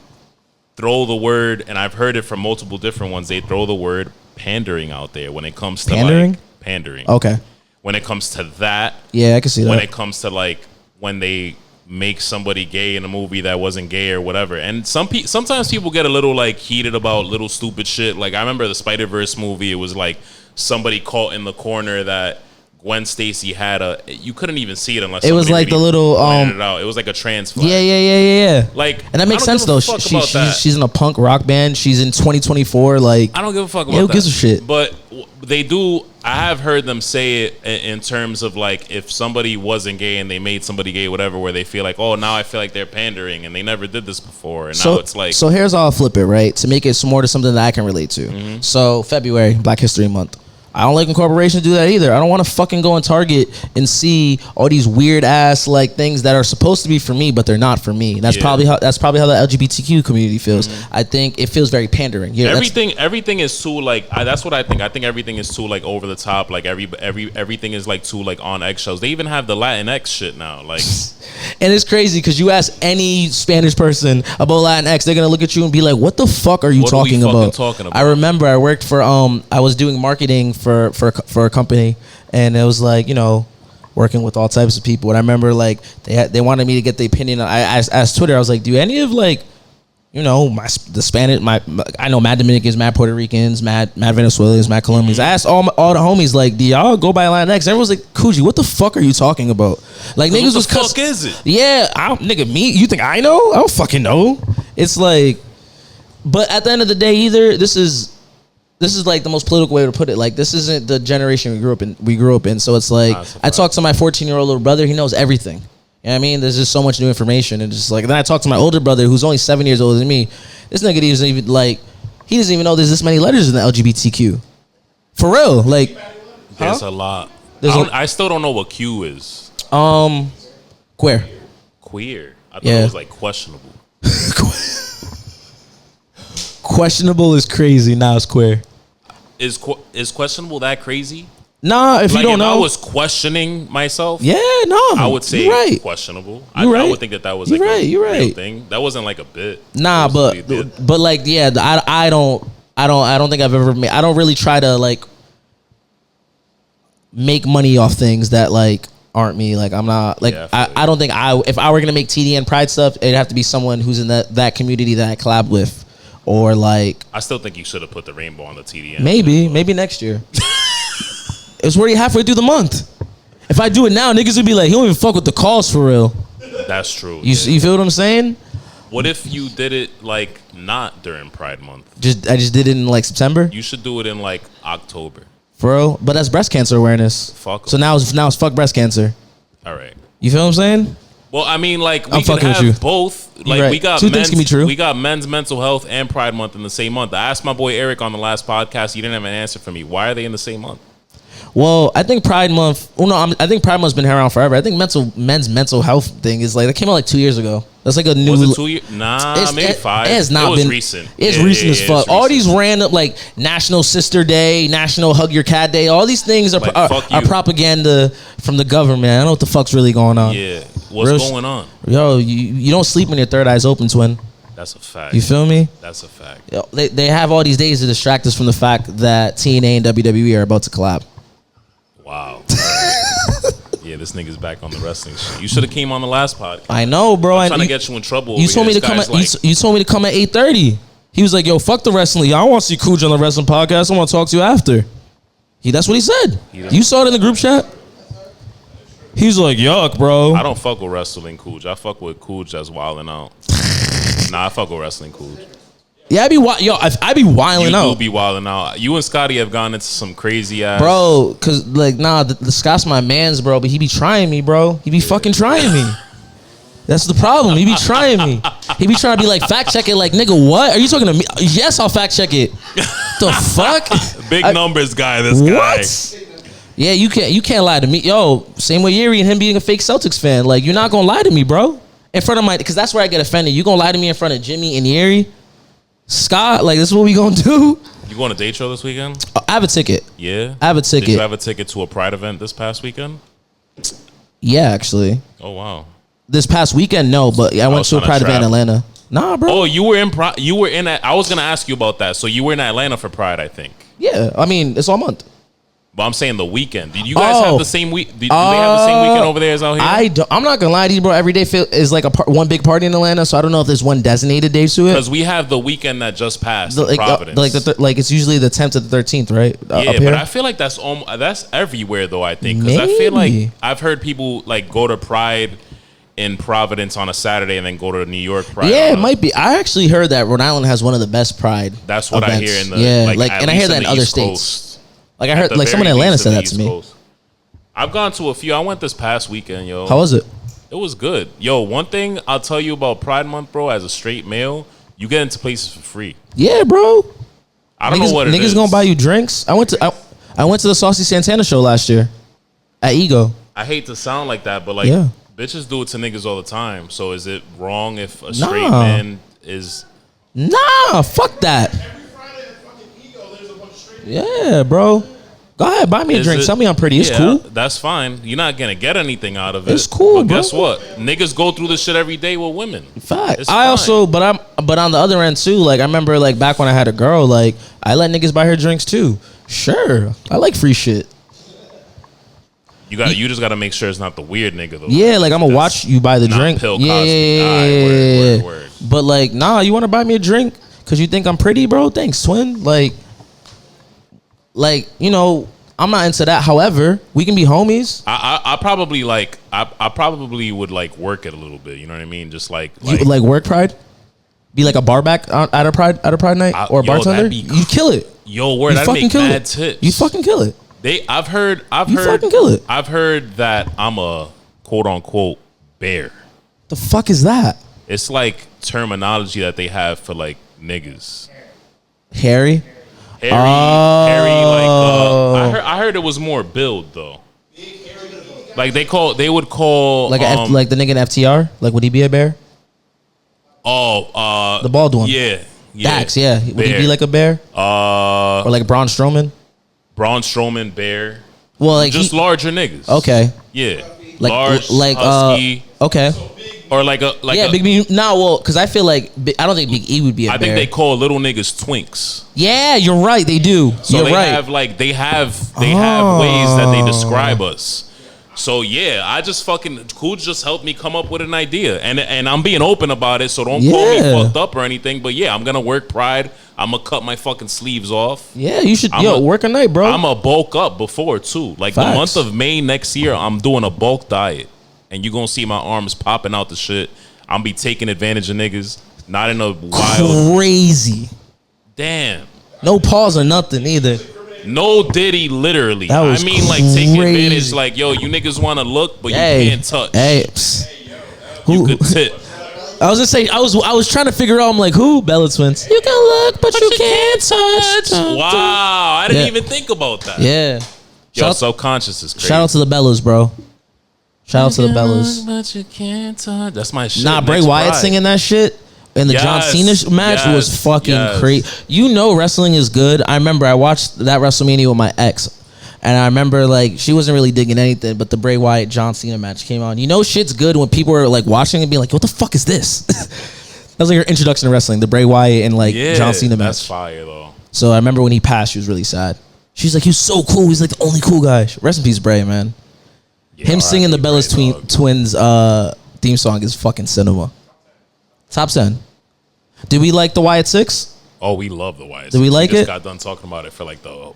throw the word, and I've heard it from multiple different ones. They throw the word pandering out there when it comes to Pandering? like pandering. Okay. When it comes to that, Yeah, I can see when that. it comes to like when they make somebody gay in a movie that wasn't gay or whatever. And sometimes people get a little like heated about little stupid shit. Like I remember the Spider-Verse movie. It was like somebody caught in the corner that Gwen Stacy had you couldn't even see it unless It was somebody like the really little, pointed it out. It was like a trans flag. Yeah. Like, And that makes I don't sense give a though. fuck about that. She's in a punk rock band. She's in 2024. Like, I don't give a fuck about Yeah, who that. gives a shit? But they do. I have heard them say it in terms of like if somebody wasn't gay and they made somebody gay, whatever, where they feel like, oh, now I feel like they're pandering and they never did this before, and now it's like. So here's how I'll flip it, right? To make it more to something that I can relate to. Mm-hmm. So February, Black History Month. I don't like when corporations do that either. I don't want to fucking go in Target and see all these weird ass like things that are supposed to be for me, but they're not for me. That's Yeah. probably how the LGBTQ community feels. I think it feels very pandering. Yeah, everything is too like that's what I think. I think everything is too like over the top. Like everything is like too like on eggshells. They even have the Latinx shit now. Like, and it's crazy because you ask any Spanish person about Latinx, they're gonna look at you and be like, "What the fuck are you What are we talking fucking about?" talking about? I remember I worked for I was doing marketing for a company, and it was like, you know, working with all types of people. And I remember like they wanted me to get the opinion. I asked Twitter. I was like, "Do any of like, you know, the Spanish, I know mad Dominicans, mad Puerto Ricans, mad Venezuelans, mad Colombians." I asked all the homies, like, "Do y'all go by Latinx?" Everyone was like, "Coogee, what the fuck are you talking about?" Like, niggas what the was fuck is it? Yeah, nigga, me. You think I know? I don't fucking know. It's like, but at the end of the day, this is like the most political way to put it. Like, this isn't the generation we grew up in. So it's like, I talk to my 14-year-old little brother. He knows everything. You know what I mean? There's just so much new information, and just like, then I talk to my older brother who's only 7 years older than me. This nigga doesn't even like, he doesn't even know there's this many letters in the LGBTQ. For real, like, There's a lot. I still don't know what Q is. queer. Queer. I thought Yeah. it was like questionable. Questionable is crazy. Now it's queer. Is questionable that crazy? Nah, if Like, you don't if I know, was questioning myself, yeah, no, I would say you're right. questionable. You're I right. would think that was You're like right, a you're real right. thing. That wasn't like a bit. Nah, It was a bit. but like, yeah, I don't think I've ever made. I don't really try to like make money off things that like aren't me. Like, I'm not like, Yeah, I feel I don't think if I were gonna make TDN Pride stuff, it'd have to be someone who's in that community that I collab with, or like I still think you should have put the rainbow on the TDN. maybe next year. It's already halfway through the month. If I do it now, niggas would be like, he don't even fuck with the calls for real. That's true. You feel what I'm saying? What if you did it like not during Pride Month? I just did it in like September, You should do it in like October. bro. But that's breast cancer awareness. Fuck. So now it's fuck breast cancer. All right. You feel what I'm saying? Well, I mean, like we I'm can fucking with have you. both. Like right. we got Two things can be true. We got men's mental health and Pride Month in the same month. I asked my boy Eric on the last podcast. He didn't have an answer for me. Why are they in the same month? Well, I think Pride Month. Well, no, I think Pride Month's been around forever. I think men's mental health thing is like that came out like 2 years ago. That's like a new. Was it 2 years? Nah, maybe 5. It has not it was been recent. It's recent as fuck. It's All recent. these random like National Sister Day, National Hug Your Cat Day. All these things are, Like, are, fuck are you. propaganda from the government. I don't know what the fuck's really going on. Yeah, what's Real going on? Yo, you don't sleep when your third eye's open, twin. That's a fact. You feel me? That's a fact. Yo, they have all these days to distract us from the fact that TNA and WWE are about to collab. Wow. Yeah, this nigga's back on the wrestling shit. You should have came on the last podcast. I know, bro. I'm trying to get you in trouble. You over told here. me to This come at guy's like, you told me to come at 8:30. He was like, "Yo, fuck the wrestling. I want to see Coog on the wrestling podcast. I want to talk to you after." That's what he said. You saw it in the group chat. He's like, "Yuck, bro." I don't fuck with wrestling Coog. I fuck with Coog that's wilding out. Nah, I fuck with wrestling Coog. Yeah, I be You wilding do out, be wilding out. You and Scotty have gone into some crazy ass. bro. Cause like, nah, the Scott's my man's, bro. But he be trying me, bro. He be fucking trying me. That's the problem. He be trying me. He be trying to be like, fact check it. Like, nigga, what? Are you talking to me? Yes, I'll fact check it. The fuck? Big numbers guy, this guy. What? Yeah, you can't lie to me. Yo, same with Yeri and him being a fake Celtics fan. Like, you're not gonna lie to me, bro. In front of because that's where I get offended. You gonna lie to me in front of Jimmy and Yeri? Scott, like, this is what we gonna do? You going to date show this weekend? I have a ticket. Yeah. I have a Did ticket. you have a ticket to a Pride event this past weekend? Yeah, actually. Oh wow. This past weekend, no, but I went was to a trying to Pride event in travel. Atlanta. Nah, bro. Oh, you were in. I was gonna ask you about that. So you were in Atlanta for Pride, I think. Yeah, I mean, it's all month. But I'm saying the weekend. Did you guys have the same week? Do they have the same weekend over there as out here? I'm not gonna lie to you, bro. Every day is like one big party in Atlanta, so I don't know if there's one designated day to it. Because we have the weekend that just passed. In Like, Providence. like it's usually the 10th to the 13th, right? Yeah, Up but here? I feel like that's everywhere though. I think because I feel like Maybe. I've heard people like go to Pride in Providence on a Saturday and then go to New York Pride. Yeah, on it might be. I actually heard that Rhode Island has one of the best Pride. That's what events. I hear in the yeah, like and I hear least that in the other East states. Coast. Like I At heard, the like someone in very Atlanta least said in the that to East me. Coast. I've gone to a few. I went this past weekend, yo. How was it? It was good. Yo, one thing I'll tell you about Pride Month, bro, as a straight male, you get into places for free. Yeah, bro. I don't know what it is. Niggas gonna buy you drinks. I went to the Saucy Santana show last year at Ego. I hate to sound like that, but like Yeah. bitches do it to niggas all the time. So is it wrong if a straight Nah. man is Nah, fuck that. Every Friday at fucking Ego, there's a bunch of straight Yeah, bro. Go ahead, buy me a Is drink. it- Tell me I'm pretty. It's yeah, cool. That's fine. You're not gonna get anything out of it. It's cool, but bro. guess what? Niggas go through this shit every day with women. Fact. It's I fine. also, but on the other end too. Like I remember, like back when I had a girl, like I let niggas buy her drinks too. Sure, I like free shit. You just gotta make sure it's not the weird nigga though. Yeah, like I'm gonna watch you buy the not drink. Pill Yeah, Cosby. yeah, All right, yeah. word. But like, nah, you want to buy me a drink because you think I'm pretty, bro? Thanks, twin. Like you know, I'm not into that. However, we can be homies. I probably like I probably would like work it a little bit. You know what I mean? Just like You would like work Pride? Be like a bar back at a Pride night or a yo, bartender? that'd be You kill it. yo, word. You That'd fucking make kill mad it. tips. You fucking kill it. I've heard You fucking kill it. I've heard that I'm a quote unquote bear. The fuck is that? It's like terminology that they have for like niggas. Harry? Hairy, Oh. like I heard it was more build though. Like they would call Like like the nigga in FTR? Like would he be a bear? The bald one. Yeah. Dax, yeah. Would he Bear. be like a bear? Or like Braun Strowman? Braun Strowman, bear. Well, like Just larger niggas. okay. Yeah. Like large, like husky, okay. or like a Big B. No, well, because I feel like I don't think Big E would be a I bear. think they call little niggas twinks. Yeah, you're right. They do. So you're they right. have like they have ways that they describe us. So yeah, I just fucking Coog just helped me come up with an idea, and I'm being open about it. So don't call me Yeah. fucked up or anything. But yeah, I'm gonna work Pride. I'm gonna cut my fucking sleeves off. Yeah, you should. I'm Work a night, bro. I'm a bulk up before too. Like Facts. the month of May next year, I'm doing a bulk diet, and you're gonna see my arms popping out the shit. I'm be taking advantage of niggas. Not in a wild. Crazy. Damn. No pause or nothing either. No Diddy, literally. That was I mean, like taking crazy. advantage. Like, yo, you niggas want to look, but Hey, you can't touch. Hey, You could tip. I was gonna say I was trying to figure out. I'm like, who? Bella Twins. You can look, but you can't touch. Wow, I didn't Yeah. even think about that. Yeah. Yo, Shout, subconscious is crazy. shout out to the Bellas, bro. Shout out to the Bellas. But you can't touch. That's my shit. Nah, Bray Next Wyatt Bride. singing that shit in the John Yes, Cena match was yes, fucking yes. crazy. You know wrestling is good. I remember I watched that WrestleMania with my ex, and I remember like she wasn't really digging anything, but the Bray Wyatt John Cena match came on. You know shit's good when people are like watching and being like, "What the fuck is this?" That was like her introduction to wrestling, the Bray Wyatt and like Yeah, John Cena that's match. fire though. So I remember when he passed, she was really sad. She's like, "He's so cool. He's like the only cool guy." Rest in peace, Bray, man. Yeah, Him singing the R.I.P. Bella's Bray, dog. Twins theme song is fucking cinema. Top 10. Did we like the Wyatt Six? Oh, we love the Wyatt. Did we like just it? Got done talking about it for like the.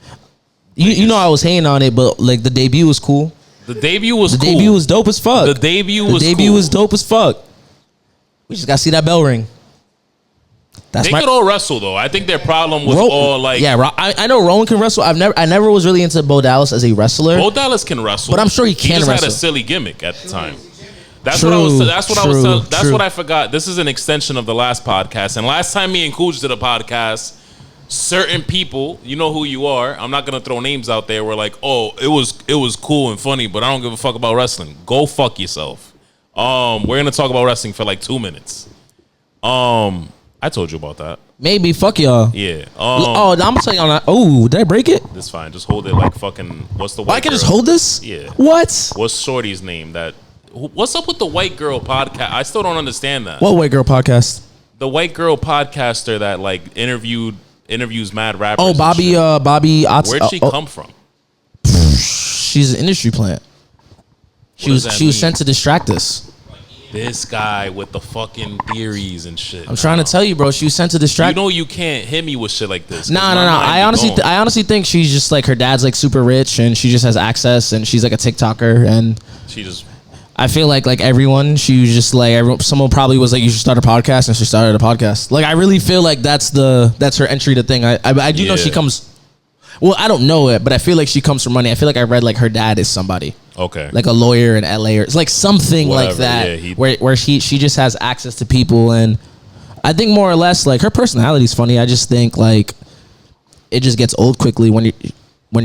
You know I was hating on it, but like the debut was cool. The debut was The cool. debut was dope as fuck. The debut The was debut cool. was dope as fuck. We just gotta see that bell ring. That's They could all wrestle though. I think their problem was all like. yeah. I know Rowan can wrestle. I never was really into Bo Dallas as a wrestler. Bo Dallas can wrestle, But I'm sure he can just wrestle. had a silly gimmick at the time. That's True, what I was. That's what I was. true, That's true. what I forgot. This is an extension of the last podcast. And last time me and Coog did a podcast, certain people, you know who you are. I'm not gonna throw names out there. Were like, oh, it was cool and funny, but I don't give a fuck about wrestling. Go fuck yourself. We're gonna talk about wrestling for like 2 minutes. I told you about that. Maybe fuck y'all. Yeah. Oh, I'm gonna tell you on that. Oh, did I break it? It's fine. Just hold it like fucking. What's the? Why I white can just girl? hold this? Yeah. What? What's Shorty's name? What's up with the white girl podcast? I still don't understand that. What white girl podcast? The white girl podcaster that like interviews mad rappers. Oh, and Bobby. shit. Bobby. Where'd she come from? She's an industry plant. She does was that mean? sent to distract us. This guy with the fucking theories and shit. I'm trying to tell you, bro. She was sent to distract. You know you can't hit me with shit like this. 'cause No. my mind I be honestly, going. I honestly think she's just like her dad's like super rich and she just has access and she's like a TikToker and She just. I feel like everyone, she was just like someone probably was like, you should start a podcast, and she started a podcast. Like I really feel like that's her entry to thing. I do know she Yeah. comes. Well, I don't know it, but I feel like she comes from money. I feel like I read like her dad is somebody. Okay. Like a lawyer in LA or it's like something like Whatever, that yeah, where she just has access to people and I think more or less like her personality is funny. I just think like it just gets old quickly when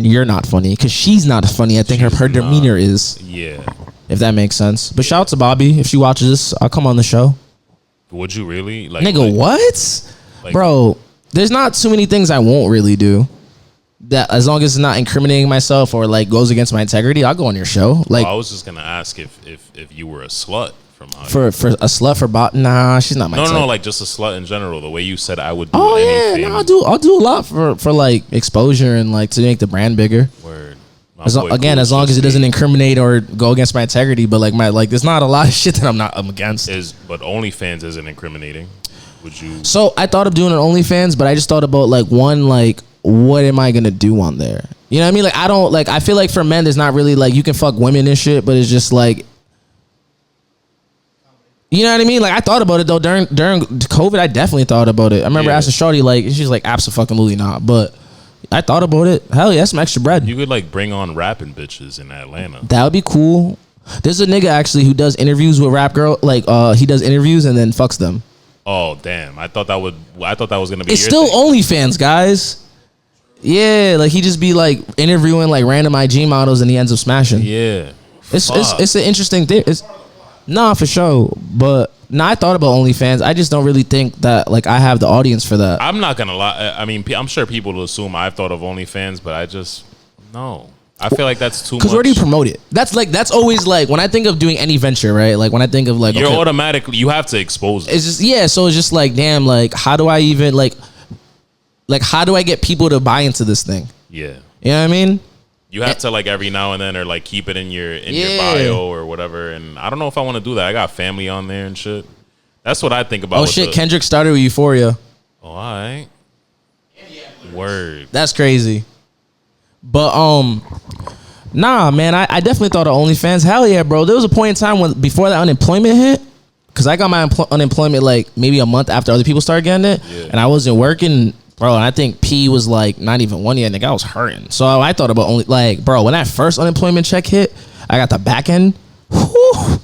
you're not funny because she's not funny. I think her She's demeanor not. is, Yeah. if that makes sense. But shout out to Bobby if she watches this. I'll come on the show. Would you really? Like, Nigga, what? like- Bro, there's not too many things I won't really do. That as long as it's not incriminating myself or like goes against my integrity, I'll go on your show. Like I was just gonna ask if you were a slut from how for a slut for bot. Nah, she's not my type. no, like just a slut in general. The way you said I would do Oh anything. yeah, no, I'll do a lot for like exposure and like to make the brand bigger. Word. My As boy again, Coog as long as just it doesn't be- incriminate or go against my integrity, but like there's not a lot of shit that I'm against. But OnlyFans isn't incriminating. Would you? So I thought of doing an OnlyFans, but I just thought about like what am I gonna do on there? You know what I mean? Like I don't like. I feel like for men, there's not really like you can fuck women and shit, but it's just like. You know what I mean? Like I thought about it though during COVID. I definitely thought about it. I remember Yeah. asking Shorty like she's like absolutely not, but I thought about it. Hell yeah, some extra bread. You could like bring on rapping bitches in Atlanta. That would be cool. There's a nigga actually who does interviews with rap girl. Like he does interviews and then fucks them. Oh damn! I thought that was gonna be. It's your still thing. OnlyFans, guys. Yeah, like he just be like interviewing like random IG models and he ends up smashing. Yeah. It's Fuck. an interesting thing. It's nah for sure, but I thought about OnlyFans. I just don't really think that like I have the audience for that. I'm not gonna lie. I mean, I'm sure people will assume I've thought of OnlyFans, but I just no. I feel like that's too much. Because where do you promote it? That's always like when I think of doing any venture, right? Like when I think of like You're okay, automatically you have to expose it. it's just yeah. So it's just like damn, like how do I even like how do I get people to buy into this thing? Yeah. You know what I mean? You have to like every now and then or like keep it in your Yeah. bio or whatever. And I don't know if I want to do that. I got family on there and shit. That's what I think about. Oh with shit, the- Kendrick started with Euphoria. Oh, all right. Word. That's crazy. But nah, man, I definitely thought of OnlyFans. Hell yeah, bro. There was a point in time when before that unemployment hit, because I got my unemployment like maybe a month after other people started getting it, Yeah. and I wasn't working, bro. And I think P was like not even 1 year, nigga. I was hurting. So I thought about only like, bro, when that first unemployment check hit, I got the back end. Whew.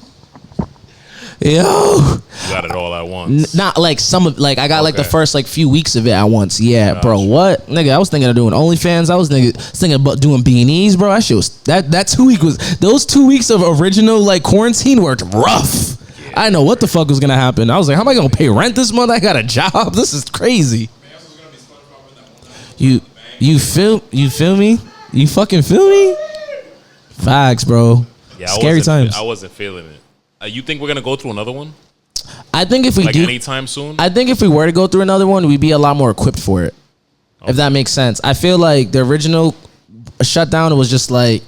Yo, You got it all at once. not like some of like I got like the Okay. first like few weeks of it at once. Yeah, bro. Gotcha. What, nigga? I was thinking of doing OnlyFans. I was thinking about doing beanies, bro. That shit was that 2 week was those 2 weeks of original like quarantine were rough. I didn't know what the fuck was gonna happen. I was like, how am I gonna pay rent this month? I got a job. This is crazy. You feel me? You fucking feel me? Facts, bro. Yeah, Scary times. I wasn't feeling it. You think we're gonna go through another one? I think if we Like do, anytime soon? I think if we were to go through another one, we'd be a lot more equipped for it. If that makes sense. I feel like the original shutdown was just like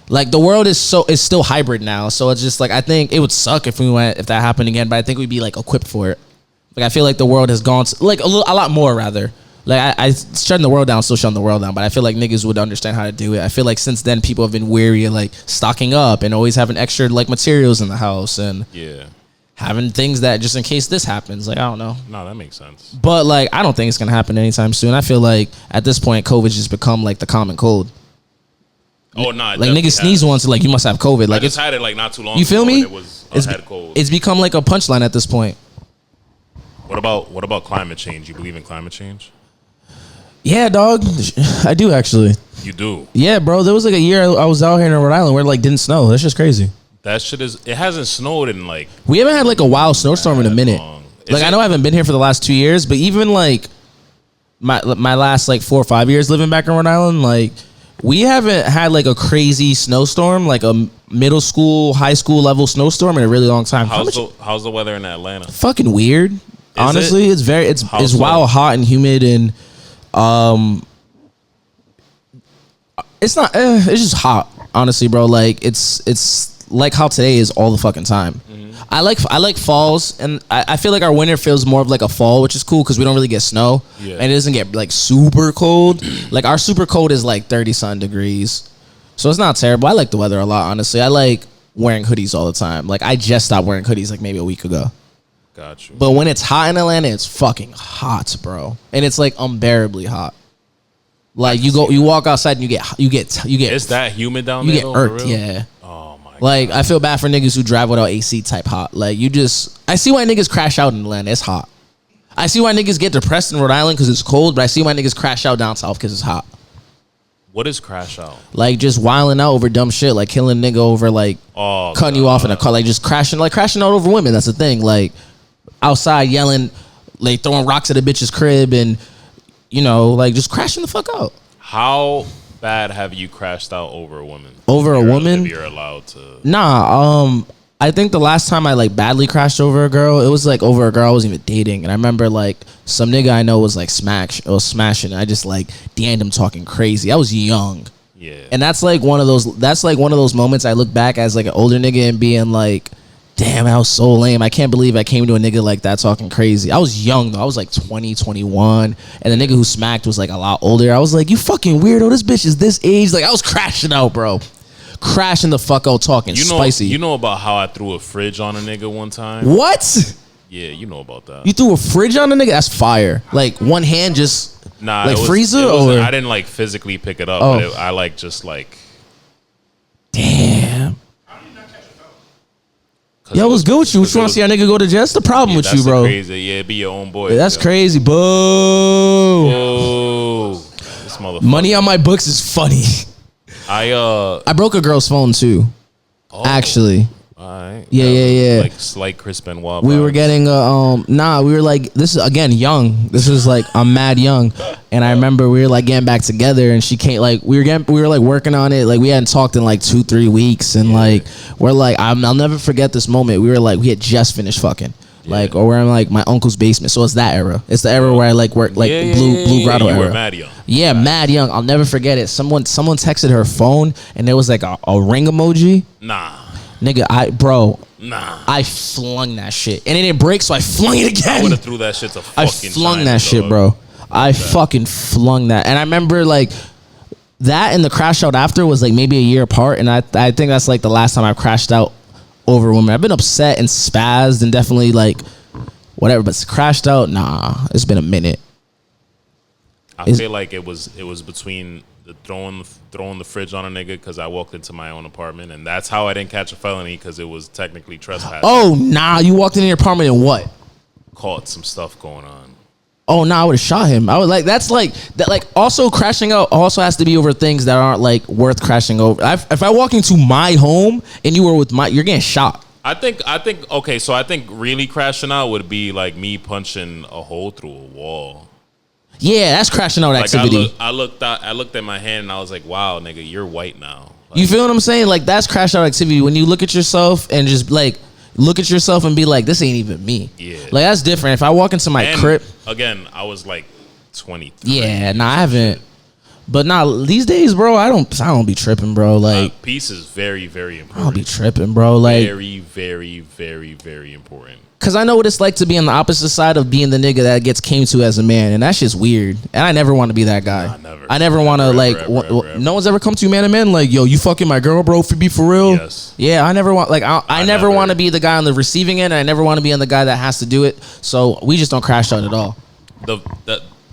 the world is still hybrid now. So it's just like, I think it would suck if that happened again, but I think we'd be like equipped for it. Like I feel like the world has gone like a lot more rather. Like I shutting the world down, still shutting the world down, but I feel like niggas would understand how to do it. I feel like since then people have been wary of like stocking up and always having extra like materials in the house and Yeah. having things that just in case this happens. Like I don't know. No, that makes sense. But like, I don't think it's gonna happen anytime soon. I feel like at this point, COVID just become like the common cold. Oh, no. Like niggas sneeze once, like you must have COVID. I Like just it's had it like not too long you feel ago, me? and It was It's head cold. it's become like a punchline at this point. What about climate change? You believe in climate change? Yeah, dog. I do actually. You do. Yeah, bro. There was like a year I was out here in Rhode Island where it like didn't snow. That's just crazy. That shit is. It hasn't snowed in like. We haven't had like a wild snowstorm in a minute. long. Like I know I haven't been here for the last 2 years, but even like my last like 4 or 5 years living back in Rhode Island, like we haven't had like a crazy snowstorm, like a middle school, high school level snowstorm in a really long time. How's the weather in Atlanta? Fucking weird. Honestly, it's very it's so? wild hot and humid and it's not it's just hot, honestly, bro. Like it's like how today is all the fucking time. I like falls, and I feel like our winter feels more of like a fall, which is cool because we don't really get snow, Yeah. and it doesn't get like super cold. Like our super cold is like 30-something degrees, so it's not terrible. I like the weather a lot, honestly. I like wearing hoodies all the time. Like I just stopped wearing hoodies like maybe a week ago. Got you. But when it's hot in Atlanta, it's fucking hot, bro, and it's like unbearably hot. Like you walk outside and you get It's that humid down you there. get though, for irked, real? yeah. Oh my. Like I feel bad for niggas who drive without AC type hot. Like I see why niggas crash out in Atlanta. It's hot. I see why niggas get depressed in Rhode Island because it's cold, but I see why niggas crash out down south because it's hot. What is crash out? Like just wilding out over dumb shit, like killing a nigga over like cutting you off in a car, like just crashing out over women. That's the thing. Like outside yelling, like throwing rocks at a bitch's crib, and you know, like just crashing the fuck out. How bad have you crashed out over a woman? Over a woman? If you're allowed to. Nah, I think the last time I like badly crashed over a girl, it was like over a girl I wasn't even dating, and I remember like some nigga I know was like smashing. And I just like DM'd him talking crazy. I was young, Yeah. and that's like one of those moments I look back as like an older nigga and being like, damn, that was so lame. I can't believe I came to a nigga like that talking crazy. I was young though. I was like 20, 21, and the nigga who smacked was like a lot older. I was like, you fucking weirdo. This bitch is this age. Like I was crashing out, bro. Crashing the fuck out, talking spicy. You know about how I threw a fridge on a nigga one time? What? Yeah, you know about that. You threw a fridge on a nigga? That's fire. Like one hand just Nah, like it was, freezer it was, or I didn't like physically pick it up, Oh. but I like just like. damn. 'cause Yo, it what's good with you? What because you it want to see our nigga go to jail? That's the problem with that's you, the bro. Crazy, yeah, be your own boy. That's yo. crazy. Boo. Oh, this motherfucker. Money on my books is funny. I I broke a girl's phone too. Actually. Alright. Yeah. Like slight Chris Benoit. We were vibes. getting we were like, this is again young. This was like I'm mad young, and I remember we were like getting back together, and she came like we were like working on it. Like we hadn't talked in like 2-3 weeks, and like we're like I'll never forget this moment. We were like we had just finished fucking. Like, or we're in like my uncle's basement, so it's that era. It's the era where I like work like blue grotto you era. were mad young. Yeah, mad young. I'll never forget it. Someone texted her phone, and there was like a ring emoji. Nah. Nigga, I flung that shit, and it didn't break, so I flung it again. I would have threw that shit to fucking I flung China, that shit, dog. bro. I fucking flung that, and I remember like that and the crash out after was like maybe a year apart, and I think that's like the last time I crashed out over women. I've been upset and spazzed and definitely like whatever, but crashed out. Nah, it's been a minute. I feel like it was between the throwing the fridge on a nigga because I walked into my own apartment, and that's how I didn't catch a felony because it was technically trespassing. Oh nah, you walked in your apartment and what? Caught some stuff going on. Oh no, I would have shot him. I would like that's like that. Like also crashing out also has to be over things that aren't like worth crashing over. If I walk into my home and you were with you're getting shot. I think okay. So I think really crashing out would be like me punching a hole through a wall. Yeah, that's crashing out activity. I looked at my hand and I was like, wow, nigga, you're white now. Like, you feel what I'm saying? Like that's crash out activity when you look at yourself and just like. Look at yourself and be like, this ain't even me. Yeah. Like, that's different. If I walk into my crib. Again, I was like 23. Yeah, nah, I haven't. But nah, these days, bro, I don't be tripping, bro. Like, peace is very, very important. I don't be tripping, bro. Like, very, very, very, very important. Because I know what it's like to be on the opposite side of being the nigga that gets came to as a man. And that shit's weird. And I never want to be that guy. Nah, never. I never want to, like, ever. No one's ever come to you man to man. Like, yo, you fucking my girl, bro, be for real? Yes. Yeah, I never want, like, I never want to be the guy on the receiving end. And I never want to be on the guy that has to do it. So we just don't crash out at all.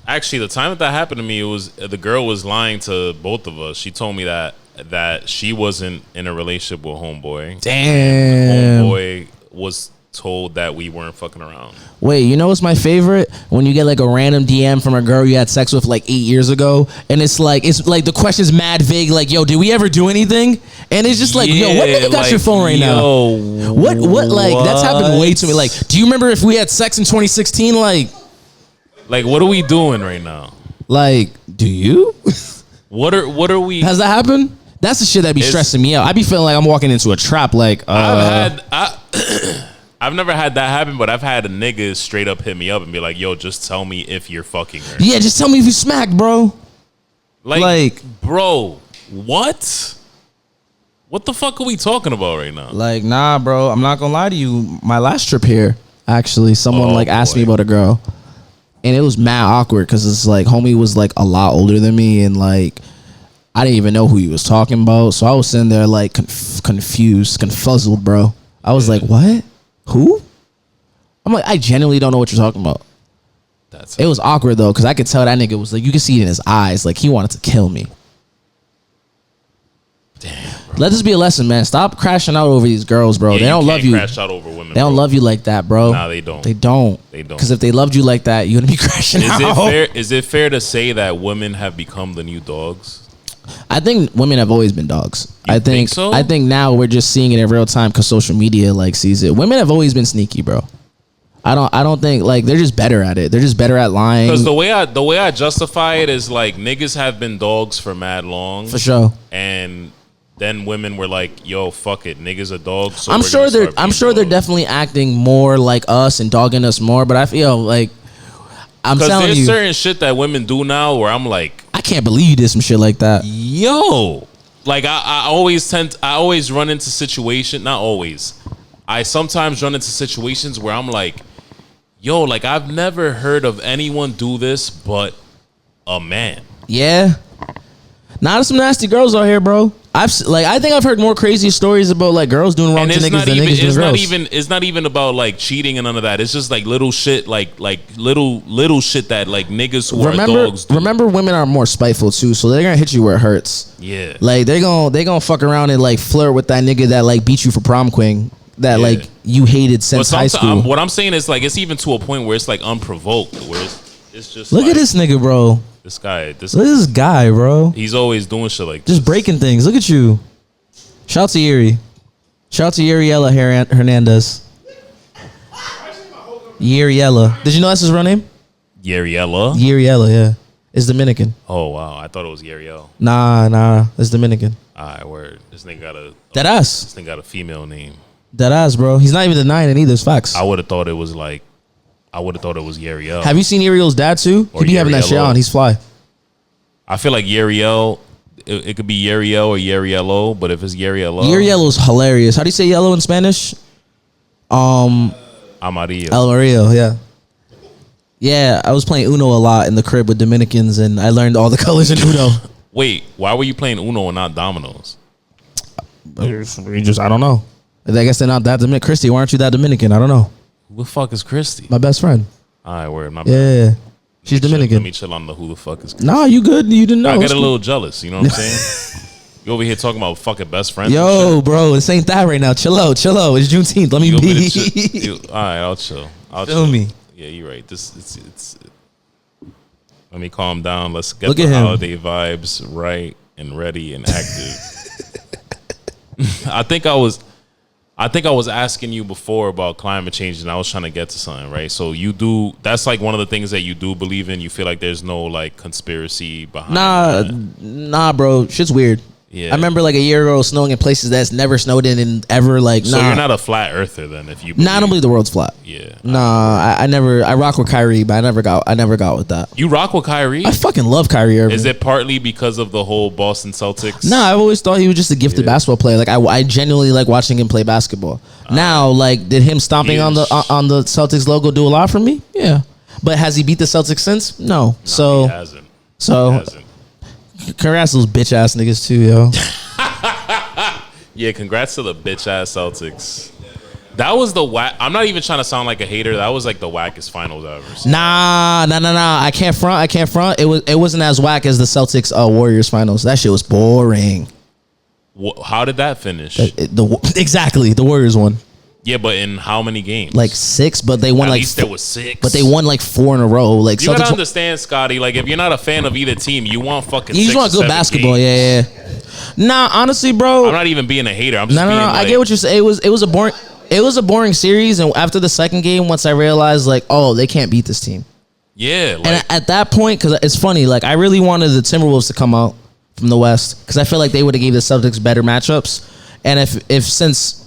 Actually, the time that happened to me, it was the girl was lying to both of us. She told me that she wasn't in a relationship with homeboy. Damn. Homeboy was told that we weren't fucking around. Wait, you know what's my favorite? When you get like a random DM from a girl you had sex with like 8 years ago, and it's like the question's mad vague, like, yo, did we ever do anything? And it's just like, yo, what nigga got your phone right now? What like that's happened way too many. Like, do you remember if we had sex in 2016? Like what are we doing right now? Like, do you? What are we? Has that happened? That's the shit that be stressing me out. I be feeling like I'm walking into a trap. Like, I've never had that happen, but I've had a nigga straight up hit me up and be like, yo, just tell me if you're fucking her. Yeah, just tell me if you smacked, bro. Like, bro, what? What the fuck are we talking about right now? Like, nah, bro, I'm not gonna lie to you. My last trip here, actually, someone asked me about a girl. And it was mad awkward because it's like homie was like a lot older than me, and like I didn't even know who he was talking about. So I was sitting there like confused, confuzzled, bro. I was like, what? Who? I'm like, I genuinely don't know what you're talking about. It was awkward though, because I could tell that nigga was like, you could see it in his eyes, like he wanted to kill me. Damn. Let this be a lesson, man. Stop crashing out over these girls, bro. Yeah, they don't love you. Crash out over women. They don't love you like that, bro. Nah, they don't. They don't. Because if they loved you like that, you wouldn't be crashing out. Is it fair to say that women have become the new dogs? I think women have always been dogs. You think so? I think now we're just seeing it in real time because social media like sees it. Women have always been sneaky, bro. I don't think like they're just better at it. They're just better at lying. Because the way I justify it is like niggas have been dogs for mad long. For sure. And then women were like, "Yo, fuck it, niggas are dogs." So I'm sure they're definitely acting more like us and dogging us more. But I feel like I'm telling you, there's certain shit that women do now where I'm like, I can't believe you did some shit like that. Yo, like I always run into situations. Not always. I sometimes run into situations where I'm like, yo, like I've never heard of anyone do this but a man. Yeah. Now there's some nasty girls out here, bro. I think I've heard more crazy stories about like girls doing wrong to niggas than niggas doing girls. It's not even about like cheating and none of that. It's just like little shit, like little shit that like niggas who are dogs do. Remember, women are more spiteful too, so they're gonna hit you where it hurts. Yeah, like they gonna fuck around and like flirt with that nigga that like beat you for prom queen that like you hated since high school. What I'm saying is like it's even to a point where it's like unprovoked, where it's just look at this nigga, bro. This guy, look at this guy, bro. He's always doing shit like this. Just breaking things. Look at you. Shout out to Yuri. Shout out to Yuriella Hernandez. Yuriella. Did you know that's his real name? Yuriella? Yuriella, yeah. It's Dominican. Oh, wow. I thought it was Yuriel. Nah. It's Dominican. Alright, word. This nigga got a... Deadass. This nigga got a female name. Deadass, bro. He's not even denying it either. It's facts. I would have thought it was Yuriel. Have you seen Uriel's dad too? He be having that shit on. He's fly. I feel like Yuriel, it could be Yuriel or Yuriello, but if it's Yuriello... Yuriello's hilarious. How do you say yellow in Spanish? Amarillo. Amarillo, yeah. Yeah, I was playing Uno a lot in the crib with Dominicans, and I learned all the colors in Uno. Wait, why were you playing Uno and not dominoes? I don't know. I guess they're not that Dominican. Christy, why aren't you that Dominican? I don't know. Who the fuck is Christy? My best friend. All right, word. My bad. Yeah. She's Let Dominican. me chill on the who the fuck is Christy. Nah, you good. You didn't know. I It's get a cool. little jealous. You know what I'm saying? You over here talking about fucking best friends. and Yo, bro, this ain't that right now. Chill out. It's Juneteenth. Let me shit. You want me be. to chill? All right, I'll chill. I'll Feel chill. me. Yeah, you're right. It's. Let me calm down. Let's get Look the at him. holiday vibes right and ready and active. I think I was asking you before about climate change, and I was trying to get to something, right? So you do. That's like one of the things that you do believe in. You feel like there's no like conspiracy behind. that. Nah, bro. Shit's weird. Yeah. I remember like a year ago snowing in places that's never snowed in and ever like. So nah. you're not a flat earther then, if you. Nah, I don't believe the world's flat. Yeah. Nah, I rock with Kyrie, but I never got with that. You rock with Kyrie. I fucking love Kyrie Irving. Is it partly because of the whole Boston Celtics? Nah, I've always thought he was just a gifted basketball player. Like I genuinely like watching him play basketball. Now, like, did him stomping on the Celtics logo do a lot for me? Yeah, but has he beat the Celtics since? No. He hasn't. So He hasn't. congrats to those bitch ass niggas too, yo. Yeah, congrats to the bitch ass Celtics. That was the whack. I'm not even trying to sound like a hater. That was like the wackest finals I've ever seen. Nah. I can't front. It wasn't as whack as the Celtics Warriors finals. That shit was boring. How did that finish? Exactly, the Warriors won. Yeah, but in how many games? Like 6, but they won At like least there was 6. But they won like 4 in a row. Like You gotta Celtics. understand, Scotty. Like, if you're not a fan of either team, you want fucking. You just 6 want or good 7 basketball. games. Yeah. Nah, honestly, bro. I'm not even being a hater. I'm just No. being I like, get what you're saying. It was a boring series, and after the second game, once I realized like, oh, they can't beat this team. Yeah, like, And at that point, because it's funny, like I really wanted the Timberwolves to come out from the West because I feel like they would have gave the Celtics better matchups. And since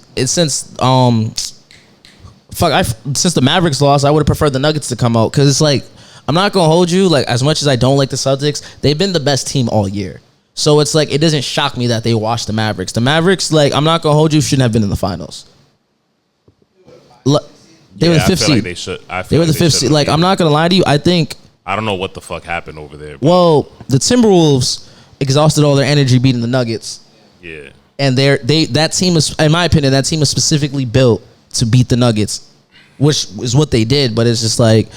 the Mavericks lost, I would have preferred the Nuggets to come out because it's like I'm not gonna hold you. Like as much as I don't like the Celtics, they've been the best team all year. So it's like it doesn't shock me that they washed the Mavericks. The Mavericks, like I'm not gonna hold you, shouldn't have been in the finals. They were the I fifth feel like seed. they should. They were the fifth seed. Like I'm not gonna lie to you. I think. I don't know what the fuck happened over there. But Well, the Timberwolves exhausted all their energy beating the Nuggets, yeah, and that team is, in my opinion, that team is specifically built to beat the Nuggets, which is what they did. But it's just like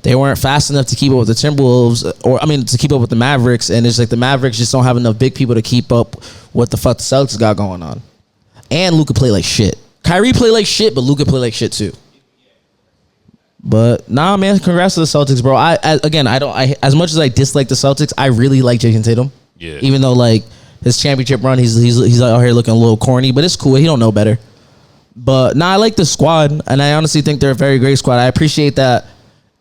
they weren't fast enough to keep up with the Timberwolves, to keep up with the Mavericks, and it's like the Mavericks just don't have enough big people to keep up what the fuck the Celtics got going on. And Luka played like shit. Kyrie played like shit, but Luka played like shit too. But nah, man, congrats to the Celtics, bro. As much as I dislike the Celtics, I really like Jason Tatum. Yeah. Even though like his championship run, he's out here looking a little corny, but it's cool. He don't know better. But nah, I like the squad, and I honestly think they're a very great squad. I appreciate that.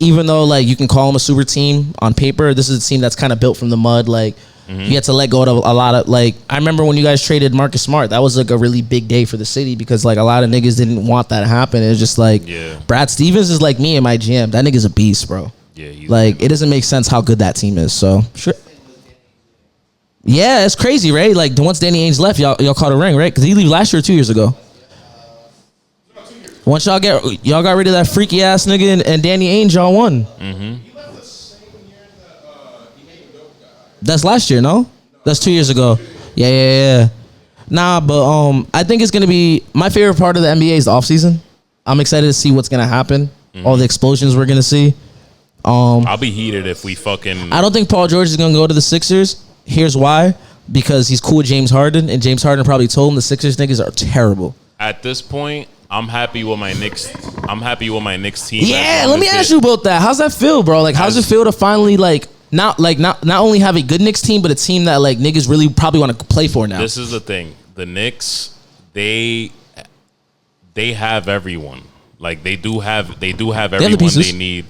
Even though like you can call them a super team on paper, this is a team that's kind of built from the mud. Like you had to let go of a lot of like. I remember when you guys traded Marcus Smart. That was like a really big day for the city because like a lot of niggas didn't want that to happen. It's just like Brad Stevens is like me and my GM. That nigga's a beast, bro. Yeah, like it doesn't make sense how good that team is. So sure. Yeah, it's crazy, right? Like once Danny Ainge left, y'all caught a ring, right? Because he left last year, or 2 years ago. Once y'all got rid of that freaky ass nigga and Danny Ainge, y'all won. He left the same year that he made a dope guy. That's last year, no? That's 2 years ago. Yeah. Nah, but I think it's gonna be my favorite part of the NBA is the offseason. I'm excited to see what's gonna happen. All the explosions we're gonna see. I'll be heated if we fucking. I don't think Paul George is gonna go to the Sixers. Here's why: because he's cool with James Harden, and James Harden probably told him the Sixers niggas are terrible. At this point, I'm happy with my Knicks. I'm happy with my Knicks team. Yeah, let me ask you about that. How's that feel, bro? Like, how's it feel to finally not only have a good Knicks team, but a team that like niggas really probably want to play for now? This is the thing. The Knicks, they have everyone. Like they do have everyone they need.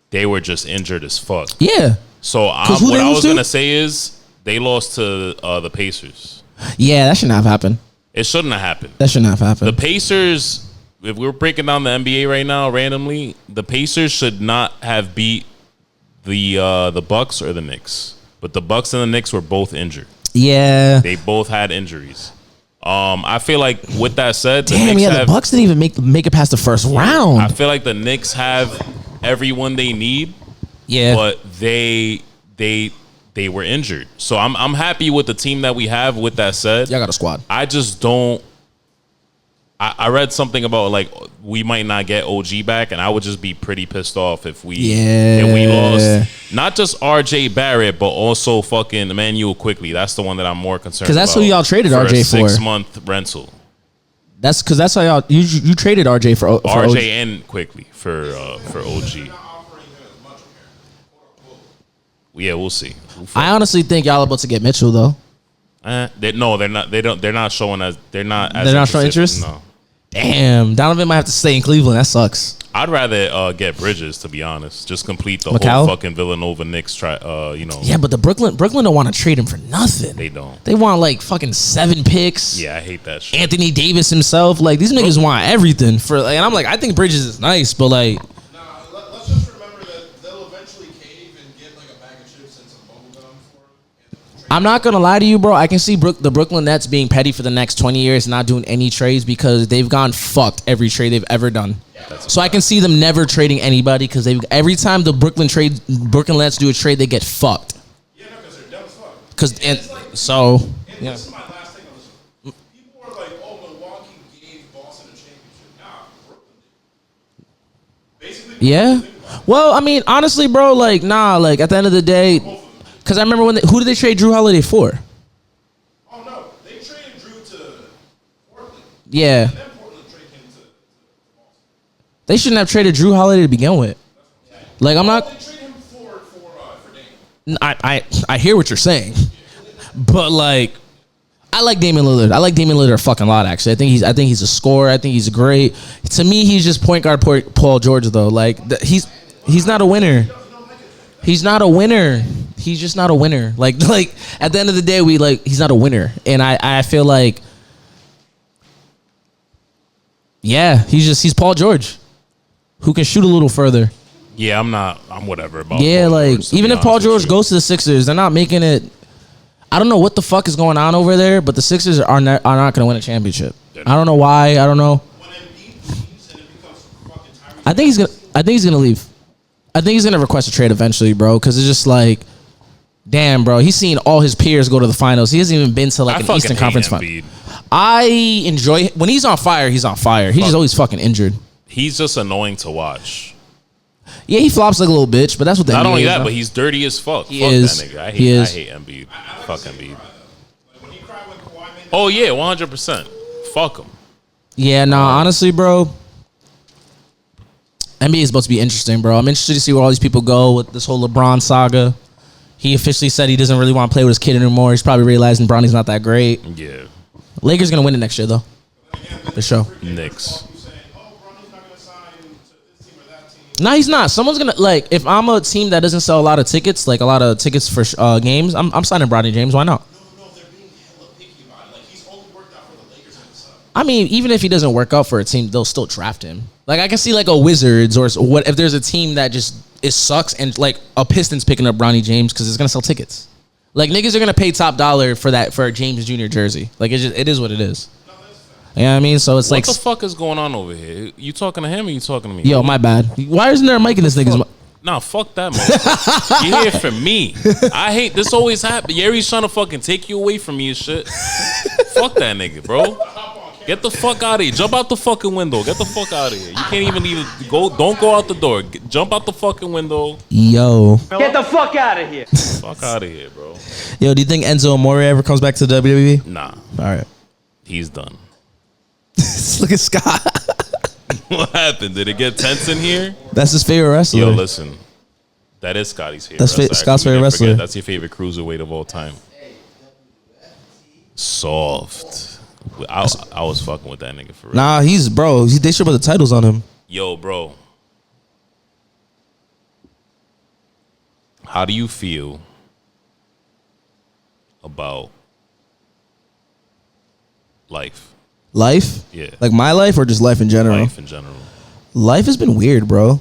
They were just injured as fuck. Yeah. So what I was gonna say is they lost to the Pacers. Yeah, that shouldn't have happened. It shouldn't have happened. That shouldn't have happened. The Pacers, if we're breaking down the NBA right now randomly, the Pacers should not have beat the Bucks or the Knicks. But the Bucks and the Knicks were both injured. Yeah. They both had injuries. I feel like with that said, the Bucks didn't even make it past the first round. I feel like the Knicks have everyone they need. Yeah. But they were injured. So I'm happy with the team that we have. With that said, Y'all got a squad. I just don't. I read something about like we might not get OG back, and I would just be pretty pissed off if we lost not just RJ Barrett, but also fucking Emmanuel Quickly. That's the one that I'm more concerned about. Because that's who y'all traded RJ for. 6-month rental. That's because that's how y'all you traded RJ for RJ OG. and Quickly for OG. Yeah, we'll see. I honestly think y'all about to get Mitchell though. They're not. They're not showing as. They're not. As They're not showing interest? No. Damn, Donovan might have to stay in Cleveland. That sucks. I'd rather get Bridges, to be honest. Just complete the McCall? whole fucking Villanova Knicks. Yeah, but the Brooklyn don't want to trade him for nothing. They don't. They want like fucking 7 picks. Yeah, I hate that shit. Anthony Davis himself. Like these niggas want everything for. Like, and I'm like, I think Bridges is nice, but like, Nah, let's just remember that they'll eventually cave and get like a bag of chips and some bubble gum for it. I'm not gonna lie to you, bro. I can see the Brooklyn Nets being petty for the next 20 years, not doing any trades because they've gone fucked every trade they've ever done. So I can see them never trading anybody because every time the Brooklyn Nets do a trade, they get fucked. Yeah, no, because they're dumb as fuck. Because And yeah. this is my last thing on this. People were like, "Oh, Milwaukee gave Boston a championship." Nah, Brooklyn did. Basically, Yeah. Well, I mean, honestly, bro, like, nah, like at the end of the day, because I remember who did they trade Drew Holiday for? Oh no, they traded Drew to Portland. Yeah. And then Portland traded him to Boston. They shouldn't have traded Drew Holiday to begin with. Like, I'm not. They traded him for Dame. I hear what you're saying, but like, I like Damian Lillard. I like Damian Lillard a fucking lot. Actually, I think he's a scorer. I think he's great. To me, he's just point guard Paul George though. Like he's not a winner. He's not a winner. He's just not a winner. Like at the end of the day, he's not a winner, and I feel like, yeah, he's Paul George, who can shoot a little further. Yeah, I'm whatever about. Yeah, Paul like George, to even be if Paul honest with George you. goes to the Sixers, they're not making it. I don't know what the fuck is going on over there, but the Sixers are not going to win a championship. I don't know why. I don't know. When Embiid leaves and it becomes fucking Tyrese. I think he's gonna leave. I think he's gonna request a trade eventually, bro. Because it's just like, damn, bro. He's seen all his peers go to the finals. He hasn't even been to like an Eastern Conference final. I enjoy when he's on fire. He's on fire. He's just always fucking injured. He's just annoying to watch. Yeah, he flops like a little bitch, but that's what. Not NBA only is, that, though. but he's dirty as fuck. He Fuck is. that nigga. I He is. hate Embiid. Fuck Embiid. Like when he cried when Kawhi made that. Oh yeah, 100%. Fuck him. Yeah, nah, honestly, bro. NBA is about to be interesting, bro. I'm interested to see where all these people go with this whole LeBron saga. He officially said he doesn't really want to play with his kid anymore. He's probably realizing Bronny's not that great. Yeah. Lakers gonna win it next year, though. For sure. Knicks. You saying, "Oh, Bronny's not gonna sign to this team or that team." No, he's not. Someone's gonna like. If I'm a team that doesn't sell a lot of tickets, like a lot of tickets for games, I'm signing Bronny James. Why not? No, they're being hella picky about it. Like he's only worked out for the Lakers and the Suns. I mean, even if he doesn't work out for a team, they'll still draft him. Like I can see like a Wizards or what if there's a team that just it sucks and like a Pistons picking up Bronny James because it's gonna sell tickets. Like niggas are gonna pay top dollar for that for a James Jr. jersey. Like it is what it is. You know what I mean? So it's What like, the fuck is going on over here? You talking to him or you talking to me? yo, my bad. Why isn't there a mic in this nigga's? Nah, fuck that, motherfucker. You're here for me. I hate this. Always happen. Yeri's trying to fucking take you away from me and shit. Fuck that nigga, bro. Get the fuck out of here. Jump out the fucking window. Get the fuck out of here. You can't even go. Don't go out the door. Jump out the fucking window. Yo, Get the fuck out of here. Fuck out of here, bro. yo, do you think Enzo Amore ever comes back to the WWE? Nah, All right. he's done. Look at Scott. What happened? Did it get tense in here? That's his favorite wrestler. Yo, listen. That is Scotty's favorite. That's wrestler. Scott's Actually, favorite can't forget, wrestler. That's your favorite cruiserweight of all time. Soft. I was fucking with that nigga for real. Nah, they should put the titles on him. Yo, bro. How do you feel about life? Life? Yeah. Like my life or just life in general? Life in general. Life has been weird, bro.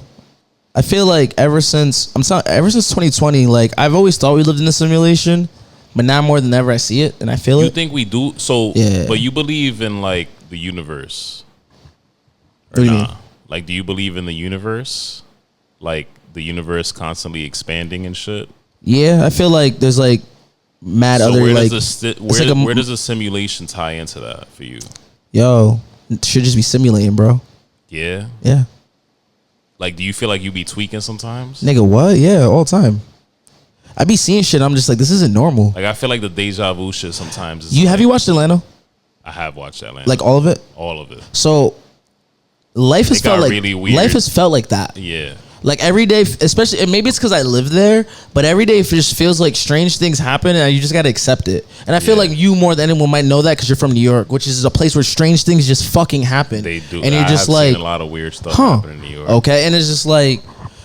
I feel like ever since 2020, like I've always thought we lived in a simulation, but now more than ever I see it and I feel You it. think we do? So, Yeah. but you believe in like the universe? What do you mean? Like, do you believe in the universe? Like the universe constantly expanding and shit? Yeah, I feel like there's like mad So other where like does it's like a- where does the simulation tie into that for you? yo, should just be simulating, bro. Yeah. Yeah. Like, do you feel like you be tweaking sometimes? Nigga, what? Yeah, all the time. I be seeing shit. I'm just like, this isn't normal. Like, I feel like the deja vu shit sometimes. Is Have you watched Atlanta? I have watched Atlanta. Like all of it? All of it. So life has felt got like really weird. life has felt like that. Yeah. Like every day, especially, and maybe it's because I live there, but every day it just feels like strange things happen and you just got to accept it. And I feel like you more than anyone might know that because you're from New York, which is a place where strange things just fucking happen. They do. And you're just have like, seen a lot of weird stuff happen in New York. Okay. And it's just like,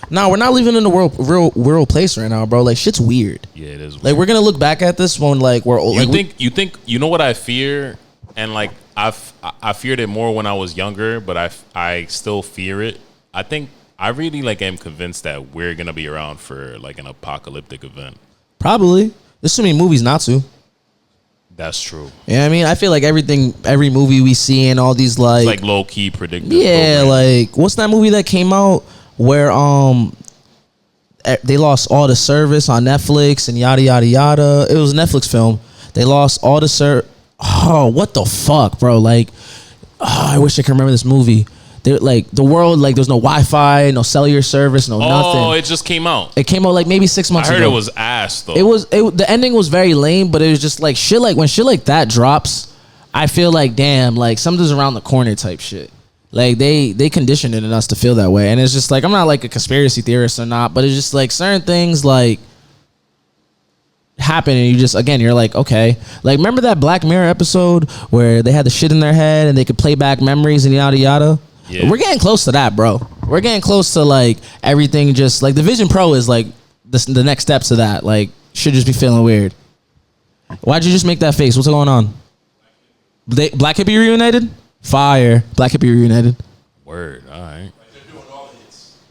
nah, we're not living in a real place right now, bro. Like shit's weird. Yeah, it is weird. Like we're going to look back at this when like we're old. You know what I fear? And like, I feared it more when I was younger, but I still fear it. I think I really like am convinced that we're gonna be around for like an apocalyptic event. Probably. There's so many movies not to. That's true. Yeah, I mean, I feel like every movie we see and all these It's like low key predictive. yeah, like what's that movie that came out where they lost all the service on Netflix and yada yada yada. It was a Netflix film. They lost all the Oh, what the fuck, bro? Like, I wish I could remember this movie. They're like the world, like there's no Wi-Fi, no cellular service, no nothing. Oh, it just came out. It came out like maybe 6 months I heard ago. it was ass though. The ending was very lame, but it was just like shit. Like when shit like that drops, I feel like damn, like something's around the corner type shit. Like they conditioned it in us to feel that way, and it's just like I'm not like a conspiracy theorist or not, but it's just like certain things like happen and you just again you're like okay, like remember that Black Mirror episode where they had the shit in their head and they could play back memories and yada yada. Yeah. We're getting close to that, bro. We're getting close to like everything just like the Vision Pro is like the next steps to that. Like should just be feeling weird. Why'd you just make that face? What's going on? Black Hippie reunited? Fire. Black Hippie reunited. Word. All right.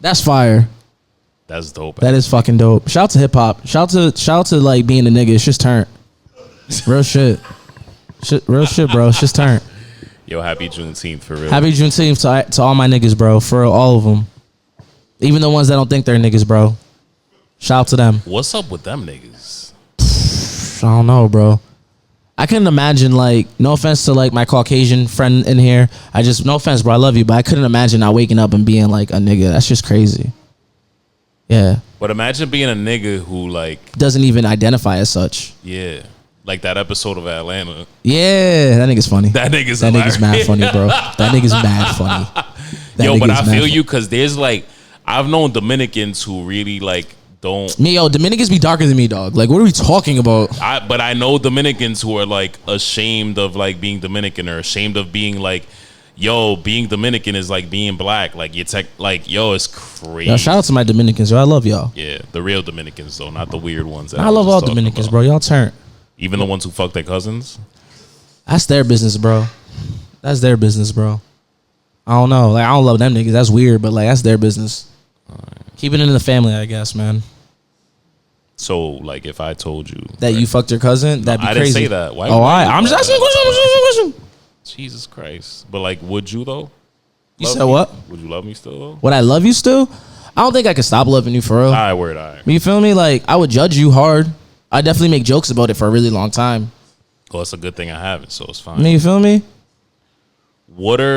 That's fire. That's dope. That is fucking dope. Shout out to hip hop. Shout out to like being a nigga. It's just turned. Real shit. Real shit, bro. It's just turned. Yo, happy Juneteenth for real. Happy Juneteenth to all my niggas, bro. For all of them. Even the ones that don't think they're niggas, bro. Shout out to them. What's up with them niggas? I don't know, bro. I couldn't imagine, like, no offense to like my Caucasian friend in here. No offense, bro. I love you, but I couldn't imagine not waking up and being like a nigga. That's just crazy. Yeah. But imagine being a nigga who like doesn't even identify as such. Yeah. Like that episode of Atlanta. Yeah, that nigga's funny. That nigga's mad funny, bro. That nigga's mad funny. Yo, but I feel you because there's like I've known Dominicans who really like don't. Dominicans be darker than me, dog. Like, what are we talking about? But I know Dominicans who are like ashamed of like being Dominican or ashamed of being like, yo, being Dominican is like being black. Like it's like yo, it's crazy. Yo, shout out to my Dominicans, yo. I love y'all. Yeah, the real Dominicans though, not the weird ones. I love all Dominicans, bro. Y'all turn. Even the ones who fuck their cousins? That's their business, bro. That's their business, bro. I don't know. Like, I don't love them niggas. That's weird, but like, that's their business. Keep it in the family, I guess, man. So, like, if I told you that you fucked your cousin, that'd be I crazy. didn't say that. Why? I'm just asking a question. Jesus Christ. But like, would you though? You said what? Would you love me still though? Would I love you still? I don't think I could stop loving you for real. All right, word, all right. You feel me? Like, I would judge you hard. I definitely make jokes about it for a really long time. Well, it's a good thing I haven't, so it's fine. You feel me? What's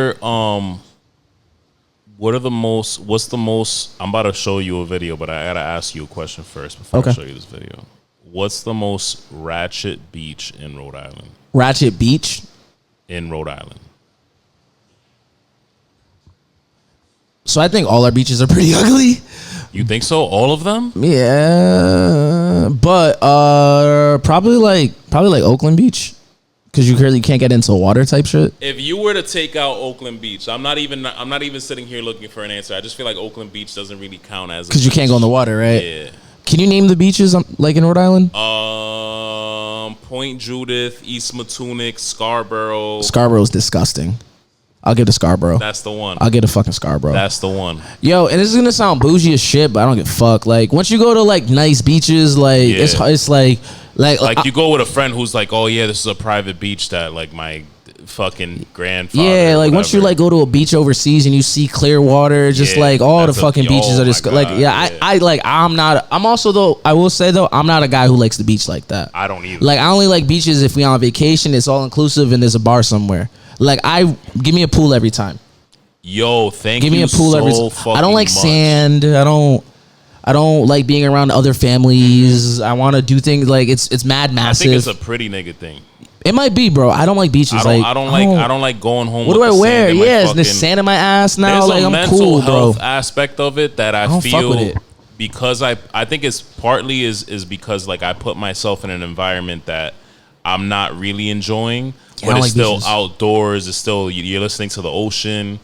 the most I'm about to show you a video, but I gotta ask you a question first before I show you this video. What's the most ratchet beach in Rhode Island? Ratchet Beach? In Rhode Island. So I think all our beaches are pretty ugly. You think so? All of them? Yeah, but probably like Oakland Beach, because you really can't get into water type shit. If you were to take out Oakland Beach, I'm not even sitting here looking for an answer. I just feel like Oakland Beach doesn't really count as because you can't go in the water, right? Yeah. Can you name the beaches like in Rhode Island? Point Judith, East Matunic, Scarborough. Scarborough's disgusting. I'll give to Scarborough. That's the one. I'll get a fucking Scarborough. That's the one. Yo, and this is gonna sound bougie as shit, but I don't give a fuck. Like, once you go to like nice beaches, like it's like you go with a friend who's like, oh yeah, this is a private beach that like my fucking grandfather. Yeah, like once you like go to a beach overseas and you see clear water, just like all the fucking beaches are just like I'm also though I will say though I'm not a guy who likes the beach like that. I don't either. Like I only like beaches if we on vacation, it's all inclusive and there's a bar somewhere. Like give me a pool every time. Yo, thank Give you me a pool so every time. fucking I don't like much. sand. I don't like being around other families. I want to do things like it's mad I massive. think it's a pretty nigga thing. It might be, bro. I don't like beaches. I don't like going home. What with do I the wear? Sand in my Yeah, fucking, there's sand in my ass now. There's Like a I'm mental cool, bro. health aspect of it that I don't fuck feel with it. because I think it's partly is because like I put myself in an environment that I'm not really enjoying, Yeah, I but don't it's like still beaches. outdoors. It's still you're listening to the ocean.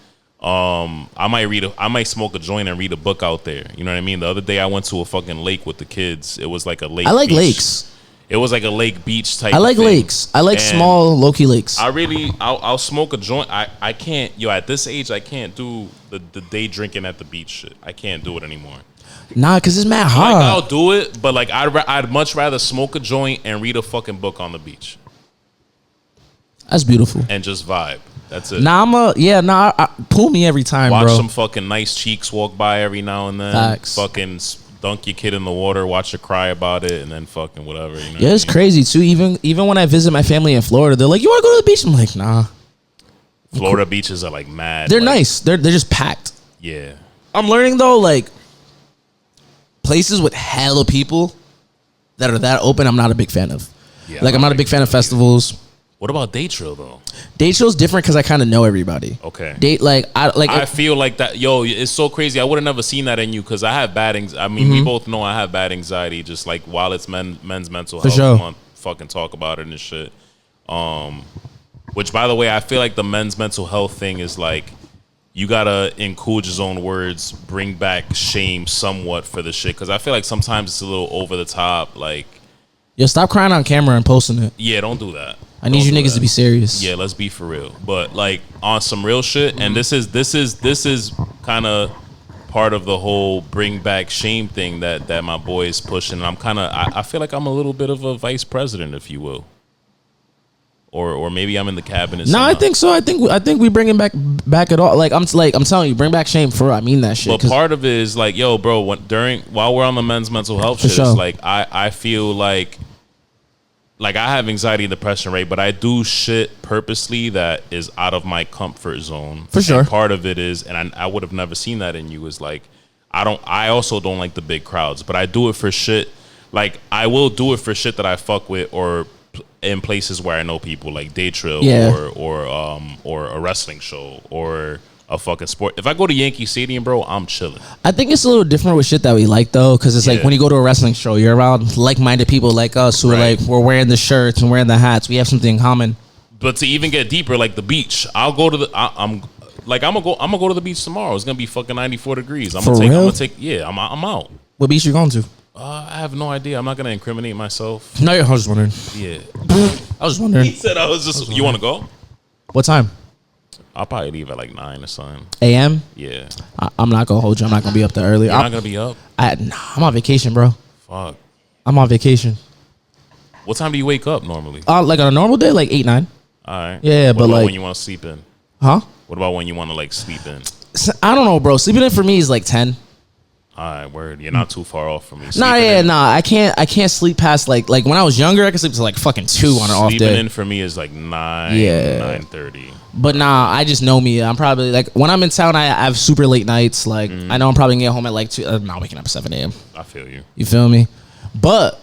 I might smoke a joint and read a book out there. You know what I mean? The other day I went to a fucking lake with the kids. It was like a lake. I like beach. lakes. It was like a lake beach type. I like thing. lakes. I like And small low-key lakes. I'll smoke a joint. I can't, at this age, I can't do the day drinking at the beach shit. I can't do it anymore. Nah, cause it's mad Like, hard. I'll do it, but like, I'd much rather smoke a joint and read a fucking book on the beach That's beautiful. and just vibe. That's it. Nah, pull me every time, Watch bro. some fucking nice cheeks walk by every now and then. Facts. Fucking dunk your kid in the water, watch her cry about it, and then fucking whatever. You know Yeah, it's what I mean? crazy too. Even when I visit my family in Florida, they're like, "You want to go to the beach?" I'm like, "Nah." Florida beaches are like mad. They're like, nice. They're just packed. Yeah. I'm learning though, like places with hella people that are that open. I'm not a big fan of. Yeah, Like I'm not a big fan of festivals. What about day trill though? Date show's different because I kind of know everybody. Okay. Date I feel like that. Yo, it's so crazy. I would have never seen that in you because I have bad anxiety. I mean, we both know I have bad anxiety. Just like while it's men's mental For health sure. month, fucking talk about it and shit. Which, by the way, I feel like the men's mental health thing is like you gotta, in Coog's own words, bring back shame somewhat for the shit because I feel like sometimes it's a little over the top. Like, Yo, stop crying on camera and posting it. yeah, don't do that. I need Don't you do niggas that. to be serious. Yeah, let's be for real. But like on some real shit, and this is kind of part of the whole bring back shame thing that my boy is pushing. And I feel like I'm a little bit of a vice president, if you will, or maybe I'm in the cabinet. No, I somehow. think so. I think we bring it back at all. Like I'm telling you, bring back shame for real. I mean that shit. But 'cause- part of it is like, yo, bro, while we're on the men's mental health For shit, sure. it's like I feel like I have anxiety and depression, right? But I do shit purposely that is out of my comfort zone. For sure. And part of it is, and I would have never seen that in you, is like I also don't like the big crowds, but I do it for shit. Like I will do it for shit that I fuck with or in places where I know people, like day trill Yeah. or a wrestling show or a fucking sport. If I go to Yankee Stadium, bro, I'm chilling. I think it's a little different with shit that we like though, because it's like Yeah. when you go to a wrestling show, you're around like-minded people like us who are Right. like we're wearing the shirts and wearing the hats. We have something in common. But to even get deeper, like the beach, I'll go to I'm gonna go to the beach tomorrow. It's gonna be fucking 94 degrees. I'm For gonna real? take yeah. I'm out. What beach you going to? I have no idea. I'm not gonna incriminate myself. No, I was just wondering. Yeah. I was just wondering. He said I was just. You want to go? What time? I'll probably leave at like 9 or something. AM? Yeah. I'm not gonna hold you. I'm not gonna be up there early. You're not gonna be up. I'm on vacation, bro. Fuck. I'm on vacation. What time do you wake up normally? Like on a normal day, like 8, 9. All right. Yeah, What but about like- when you want to sleep in? Huh? What about when you want to like sleep in? I don't know, bro. Sleeping in for me is like 10. All right, word. You're not too far off from me. Nah, Sleeping yeah, in- nah. I can't sleep past like when I was younger. I could sleep to like fucking 2 on an off Sleeping day. in for me is like 9, Yeah. 9:30. But nah, I just know me. I'm probably like when I'm in town, I have super late nights. Like I know I'm probably gonna get home at like 2. I'm not waking up at 7 a.m. I feel you. You feel me? But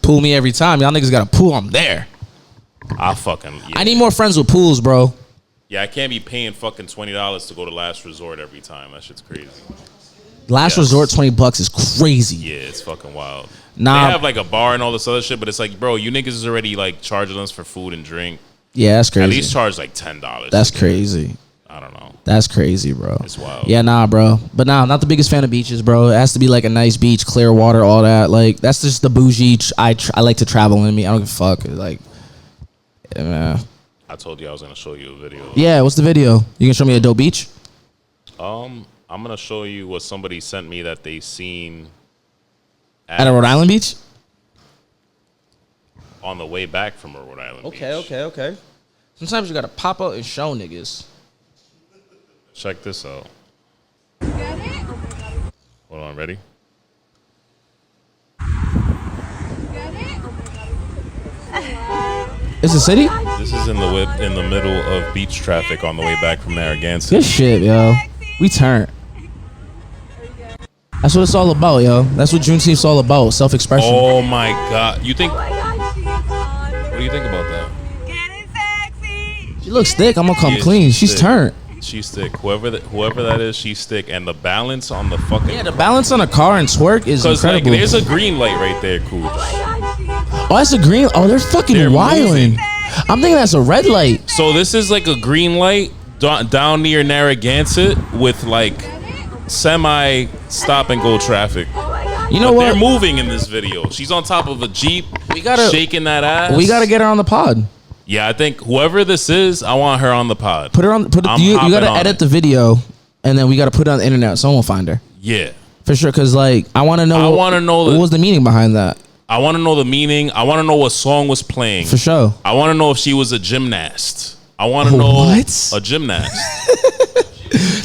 pool me every time. Y'all niggas got a pool. I'm there. I fucking. Yeah. I need more friends with pools, bro. Yeah, I can't be paying fucking $20 to go to Last Resort every time. That shit's crazy. Last Yes. resort, $20 is crazy. Yeah, it's fucking wild. Nah. They have like a bar and all this other shit, but it's like, bro, you niggas is already like charging us for food and drink. Yeah, that's At least crazy. charge like $10. That's crazy. I don't know. That's crazy, bro. It's wild. Yeah, nah, bro. But nah, not the biggest fan of beaches, bro. It has to be like a nice beach, clear water, all that. Like that's just the bougie. I like to travel in me. I don't give a fuck. Like, yeah. I told you I was gonna show you a video. Yeah, what's the video? You can show me a dope beach? I'm gonna show you what somebody sent me that they seen At a Rhode Island beach? on the way back from a Rhode Island beach. okay. Sometimes you gotta pop out and show niggas. Check this out. Hold on, ready? It's a city? This This is in the middle of beach traffic on the way back from Narragansett. Good shit, yo. We turned. That's what it's all about, yo. That's what Juneteenth's all about. Self-expression. Oh my god. You think? What do you think about that? She looks thick. I'm gonna come Yeah, clean. She's thick. turned. She's thick. Whoever that is, she's thick. And the balance on the fucking. Yeah, the balance on a car and twerk is Because like, incredible. there's a green light right there, Coog. Oh, that's a green. Oh, they're fucking They're wilding. moving. I'm thinking that's a red light. So this is like a green light down near Narragansett with like semi stop and go traffic. You know But what? they're moving in this video. She's on top of a Jeep, shaking that ass. We gotta get her on the pod. Yeah, I think whoever this is, I want her on the pod. Put her on. You gotta edit the video, and then we gotta put it on the internet. Someone will find her Yeah. for sure. Cause like I want to know. What was the meaning behind that? I want to know the meaning. I want to know what song was playing. For sure. I want to know if she was a gymnast. I want to know What? a gymnast.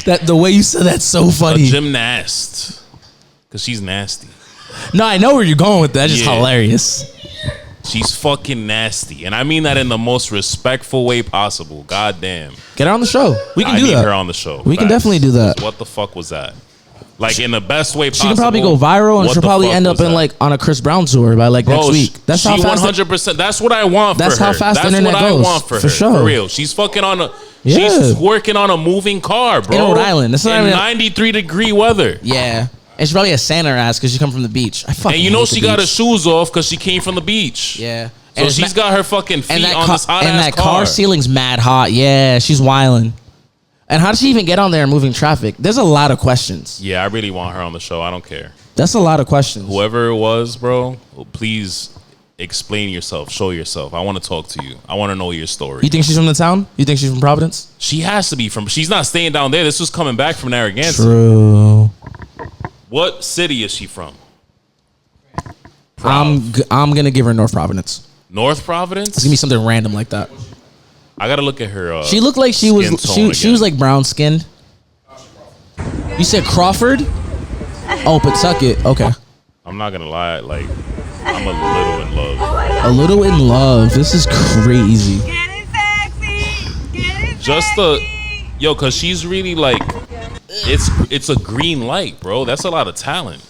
That the way you said that's so A funny. gymnast. Because she's nasty. No, I know where you're going with that. That's just Yeah. hilarious. She's fucking nasty. And I mean that in the most respectful way possible. God damn. Get her on the show. We can I do need that. her on the show. We can Facts. definitely do that. What the fuck was that? Like in the best way She possible. can probably go viral, and What she'll the probably fuck end up was in that? like on a Chris Brown tour by like next week. That's how she fast. 100%. That's what I want for her. That's how fast the That's internet what goes. I want for her. For sure. For real. She's fucking on a. Yeah. She's working on a moving car, bro. In Rhode Island. That's not in even- 93-degree weather. Yeah, and she probably has sand in her ass because she come from the beach. I fucking And you know hate the she got her beach. shoes off because she came from the beach. Yeah. So And she's got her fucking feet on this hot and ass that car car. ceiling's mad hot. Yeah, she's wilding. And how did she even get on there and moving traffic? There's a lot of questions. Yeah, I really want her on the show. I don't care. That's a lot of questions. Whoever it was, bro, please explain yourself. Show yourself. I want to talk to you. I want to know your story. You think she's from the town? You think she's from Providence? She has to be from. She's not staying down there. This was coming back from Narragansett. True. What city is she from? I'm gonna give her North Providence. North Providence. It's gonna be something random like that. I gotta look at her. She looked like she skin was tone she was again. like brown skinned. You said Crawford? Oh, Pawtucket. Okay. I'm not gonna lie. Like, I'm a little in love. A little in love. This is crazy. Just the yo, cause she's really like, it's a green light, bro. That's a lot of talent.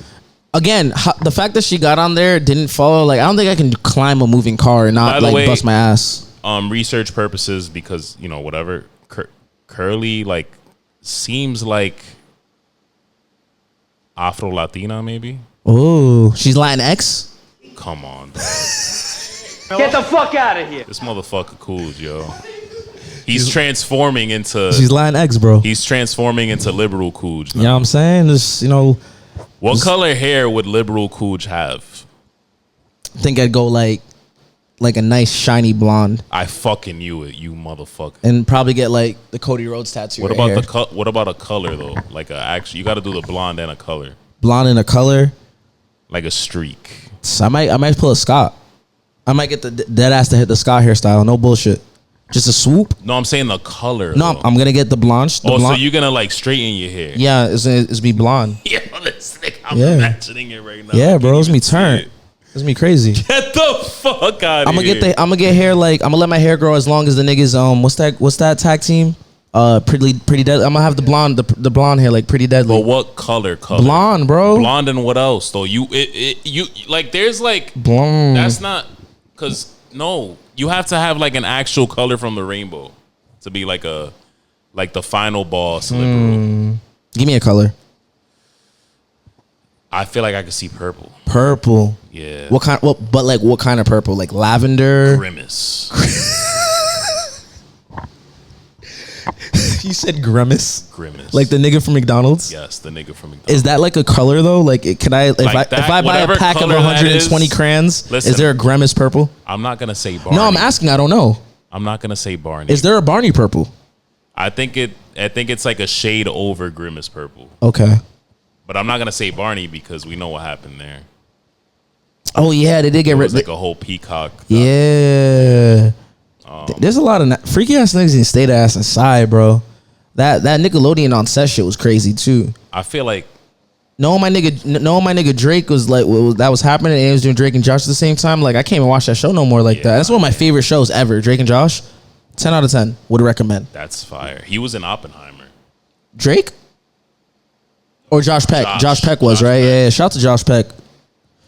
Again, the fact that she got on there didn't follow. Like, I don't think I can climb a moving car and By not the like way, bust my ass. Research purposes, because you know whatever. Curly like seems like Afro Latina, maybe. Oh, she's Latinx. Come on, bro. Get the fuck out of here. This motherfucker cool, yo. He's transforming into. She's Latinx, bro. He's transforming into liberal Coog. You know what I'm saying? This, What color hair would liberal Coog have? I think I'd go like a nice shiny blonde, I fucking knew it, you motherfucker. and probably get like the Cody Rhodes tattoo. What right about here. what about a color though? Like you got to do the blonde and a color, blonde in a color? like a streak. So I might pull a Scott. I might get the dead ass to hit the Scott hairstyle. No bullshit. Just a swoop. No, I'm saying the color. No, though. I'm gonna get the blonde. Oh, so blonde. you're gonna like straighten your hair? Yeah, it's be blonde. Yeah, this nigga, I'm Yeah. imagining it right now. Yeah, I bro, can't it's even me see turn. it. It's me crazy. Get the fuck out of here. I'm gonna get hair like I'm gonna let my hair grow as long as the niggas. What's that tag team? Pretty dead. I'm gonna have the blonde hair like Pretty Deadly. But what color? Blonde, bro. Blonde and what else? Though you like there's like Blonde. that's not because no, you have to have like an actual color from the rainbow to be like the final boss liberal. Give me a color. I feel like I could see purple. Purple. Yeah. What kind? What kind of purple? Like lavender. Grimace. You said grimace. Grimace. Like the nigga from McDonald's. Yes, the nigga from McDonald's. Is that like a color though? Like, can I if Like I buy a whatever pack of color that 120 is, crayons? listen. Is there a grimace purple? I'm not gonna say Barney. No, I'm asking. I don't know. I'm not gonna say Barney. Is there a Barney purple? I think it's like a shade over Grimace purple. Okay. But I'm not gonna say Barney because we know what happened there. Oh yeah, they did get It rid. was like a whole peacock. Yeah. There's a lot of freaky ass niggas in state ass inside, bro. That Nickelodeon on set shit was crazy too. I feel like Knowing my nigga Drake was like that was happening, and he was doing Drake and Josh at the same time. Like I can't even watch that show no more like that. That's one of my favorite shows ever. Drake and Josh. 10 out of 10. Would recommend. That's fire. He was in Oppenheimer. Drake? Or Josh Peck? Josh Peck was, Josh right? Peck. Yeah. Shout out to Josh Peck.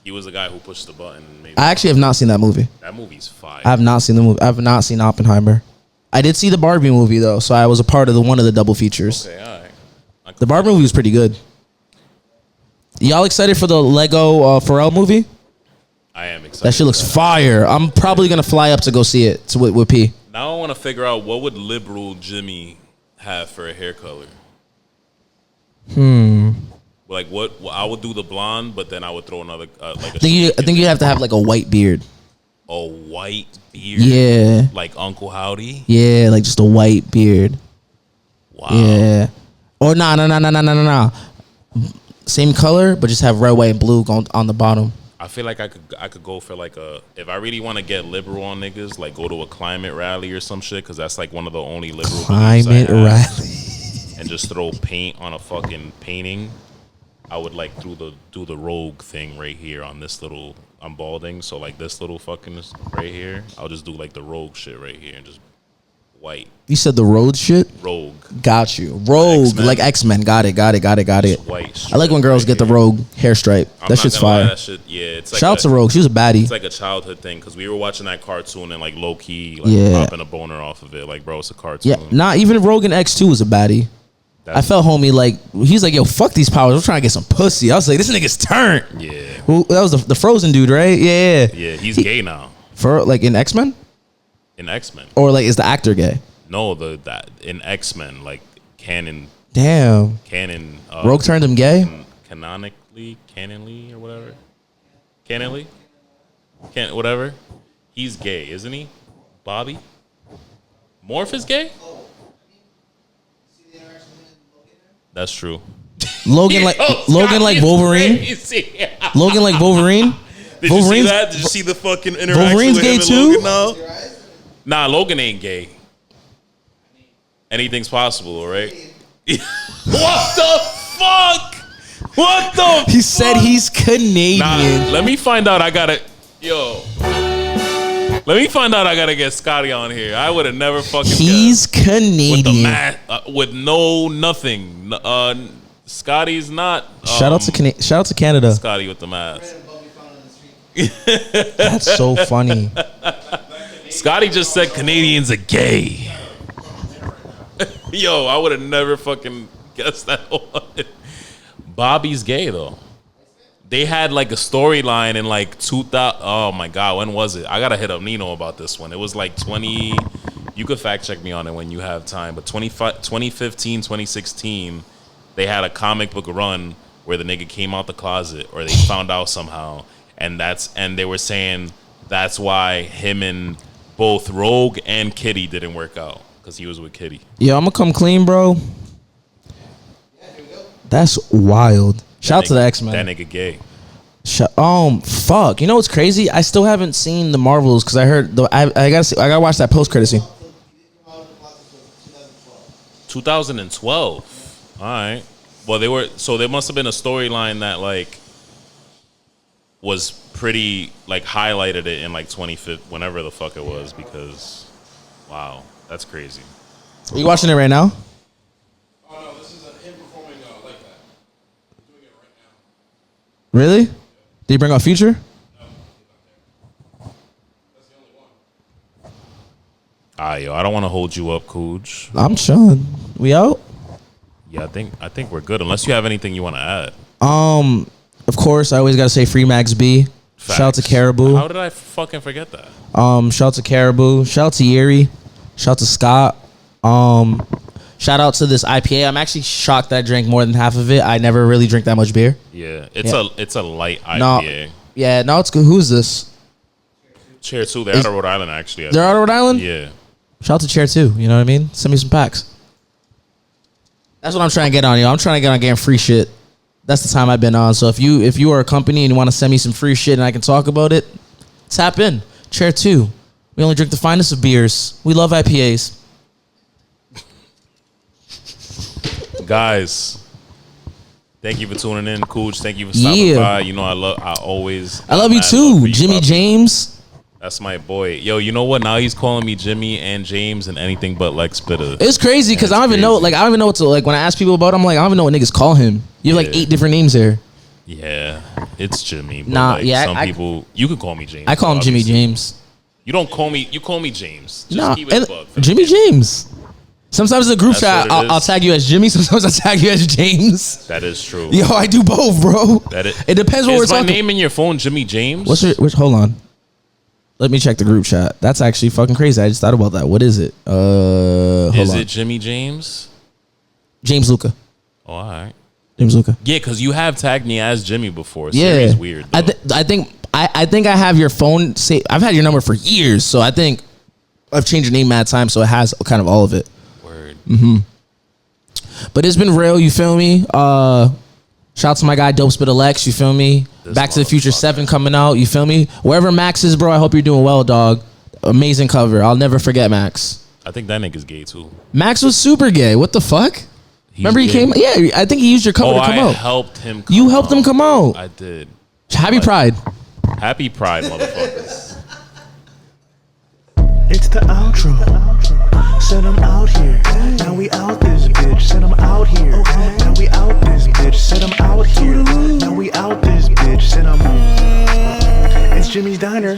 He was the guy who pushed the button. And made I actually have not seen that movie. that movie's fire. I have not seen the movie. I have not seen Oppenheimer. I did see the Barbie movie though, so I was a part of one of the double features. Okay, all right. The Barbie movie was pretty good. Y'all excited for the Lego Pharrell movie? I am excited. That shit looks fire. I'm probably gonna fly up to go see it with P. Now I want to figure out what would liberal Jimmy have for a hair color. Like what? Well, I would do the blonde, but then I would throw another like. I think you have to have like a white beard. a white beard. Yeah. Like Uncle Howdy. Yeah, like just a white beard. Wow. Yeah. Or nah. Same color, but just have red, white, and blue on the bottom. I feel like I could go for like if I really want to get liberal on niggas, like go to a climate rally or some shit, because that's like one of the only liberal Climate beliefs I have. rally. And just throw paint on a fucking painting. I would like do the rogue thing right here on this little. I'm balding, so like this little fucking right here. I'll just do like the rogue shit right here and just white. You said the road shit? Rogue. Got you. Rogue, X-Men. like X-Men. Got it. Just white. I like when girls get the rogue hair stripe. That shit's fire. That shit, yeah, it's like Shout out to Rogue. She was a baddie. It's like a childhood thing because we were watching that cartoon and like low key, popping a boner off of it. Like, bro, it's a cartoon. Yeah, not even Rogue in X2 was a baddie. I felt homie like he's like, yo, fuck these powers. I'm trying to get some pussy. I was like, this nigga's turned. Yeah. Well, that was the Frozen dude, right? Yeah. Yeah, he's gay now. For like in X-Men? In X-Men. Or like is the actor gay? No, that in X-Men, like canon. Damn. Rogue turned him gay? Canonly or whatever. Canonly? Whatever. He's gay, isn't he? Bobby? Morph is gay? That's true. Logan like Wolverine. Crazy. Logan like Wolverine. Did you see that? Did you see the fucking interaction Wolverine's with gay him and too? Logan now? Nah, Logan ain't gay. Anything's possible, right? What the fuck? What the? He said he's Canadian. Nah, let me find out. Let me find out. I gotta get Scotty on here. I would have never fucking. He's guessed. Canadian. With the math, with no nothing. Scotty's not. Shout out to Canada. Scotty with the math. That's so funny. Scotty just said Canadians are gay. Yo, I would have never fucking guessed that one. Bobby's gay though. They had like a storyline in like 2000. Oh my God, when was it? I gotta hit up Nino about this one. It was like 20. You could fact check me on it when you have time. But 2015, 2016, they had a comic book run where the nigga came out the closet, or they found out somehow, and they were saying that's why him and both Rogue and Kitty didn't work out because he was with Kitty. Yo, I'm gonna come clean, bro. That's wild. Shout out to the X-Men. That nigga gay. Fuck. You know what's crazy? I still haven't seen the Marvels because I heard I gotta watch that post-credit scene. 2012. All right. Well, there must have been a storyline that like was pretty like highlighted it in like 2015, whenever the fuck it was, because wow, that's crazy. Are you watching it right now? Oh no, this is him performing like that. I'm doing it right now. Really? Did you bring out Future? No, that's the only one. Yo, I don't want to hold you up, Coog. I'm chilling. We out? Yeah, I think we're good. Unless you have anything you want to add. Of course, I always gotta say Free Max B. Facts. Shout out to Caribou. How did I fucking forget that? Shout out to Caribou. Shout out to Yeri. Shout out to Scott. Shout out to this IPA. I'm actually shocked that I drank more than half of it. I never really drink that much beer. Yeah, it's a light IPA. No, it's good. Who's this? Chair 2, they're out of Rhode Island actually. They're out of Rhode Island? Yeah. Shout out to Chair 2. You know what I mean? Send me some packs. That's what I'm trying to get on, yo. I'm trying to get on getting free shit. That's the time I've been on. So if you are a company and you want to send me some free shit and I can talk about it, tap in. Chair 2. We only drink the finest of beers. We love IPAs. Guys, thank you for tuning in. Coog, thank you for stopping by. You know I love you mad too. Jimmy Bobby. James. That's my boy. Yo, you know what? Now he's calling me Jimmy and James and anything but like Spitter. It's crazy because I don't even know. Like I don't even know what to like when I ask people about him. I'm like I don't even know what niggas call him. You have like 8 different names there. Yeah, it's Jimmy. But Nah, like yeah, some people you can call me James. I call him Jimmy James. You don't call me. You call me James. Just Nah, keep it a buck. Jimmy James. Sometimes in the group That's chat, what it I'll is. tag you as Jimmy. Sometimes I'll tag you as James. That is true. Yo, I do both, bro. It depends what we're Is my talking. name in your phone Jimmy James? Hold on. Let me check the group chat. That's actually fucking crazy. I just thought about that. What is it? Hold Is on. it Jimmy James? James Luca. Oh, all right. James Luca. Yeah, because you have tagged me as Jimmy before. Yeah, Siri's weird. Though. I think I have your phone. I've had your number for years, so I think I've changed your name mad times, so it has kind of all of it. Word. But it's been real. You feel me? Shout out to my guy Dope Spit Alex. You feel me? This Back to the Future motherfucker. 7 coming out. You feel me? Wherever Max is, bro. I hope you're doing well, dog. Amazing cover. I'll never forget Max. I think that nigga's gay too. Max was super gay. What the fuck? He's Remember he gay. came? Yeah, I think he used your cover Oh, to come I out. helped him. Come You helped him come out. I did. Happy Pride. Happy Pride, motherfuckers. It's the outro. Send them out here. Now we out this bitch. Send them out here. Now we out this bitch. Send them out here. Now we out this bitch. Send them. It's Jimmy's Diner.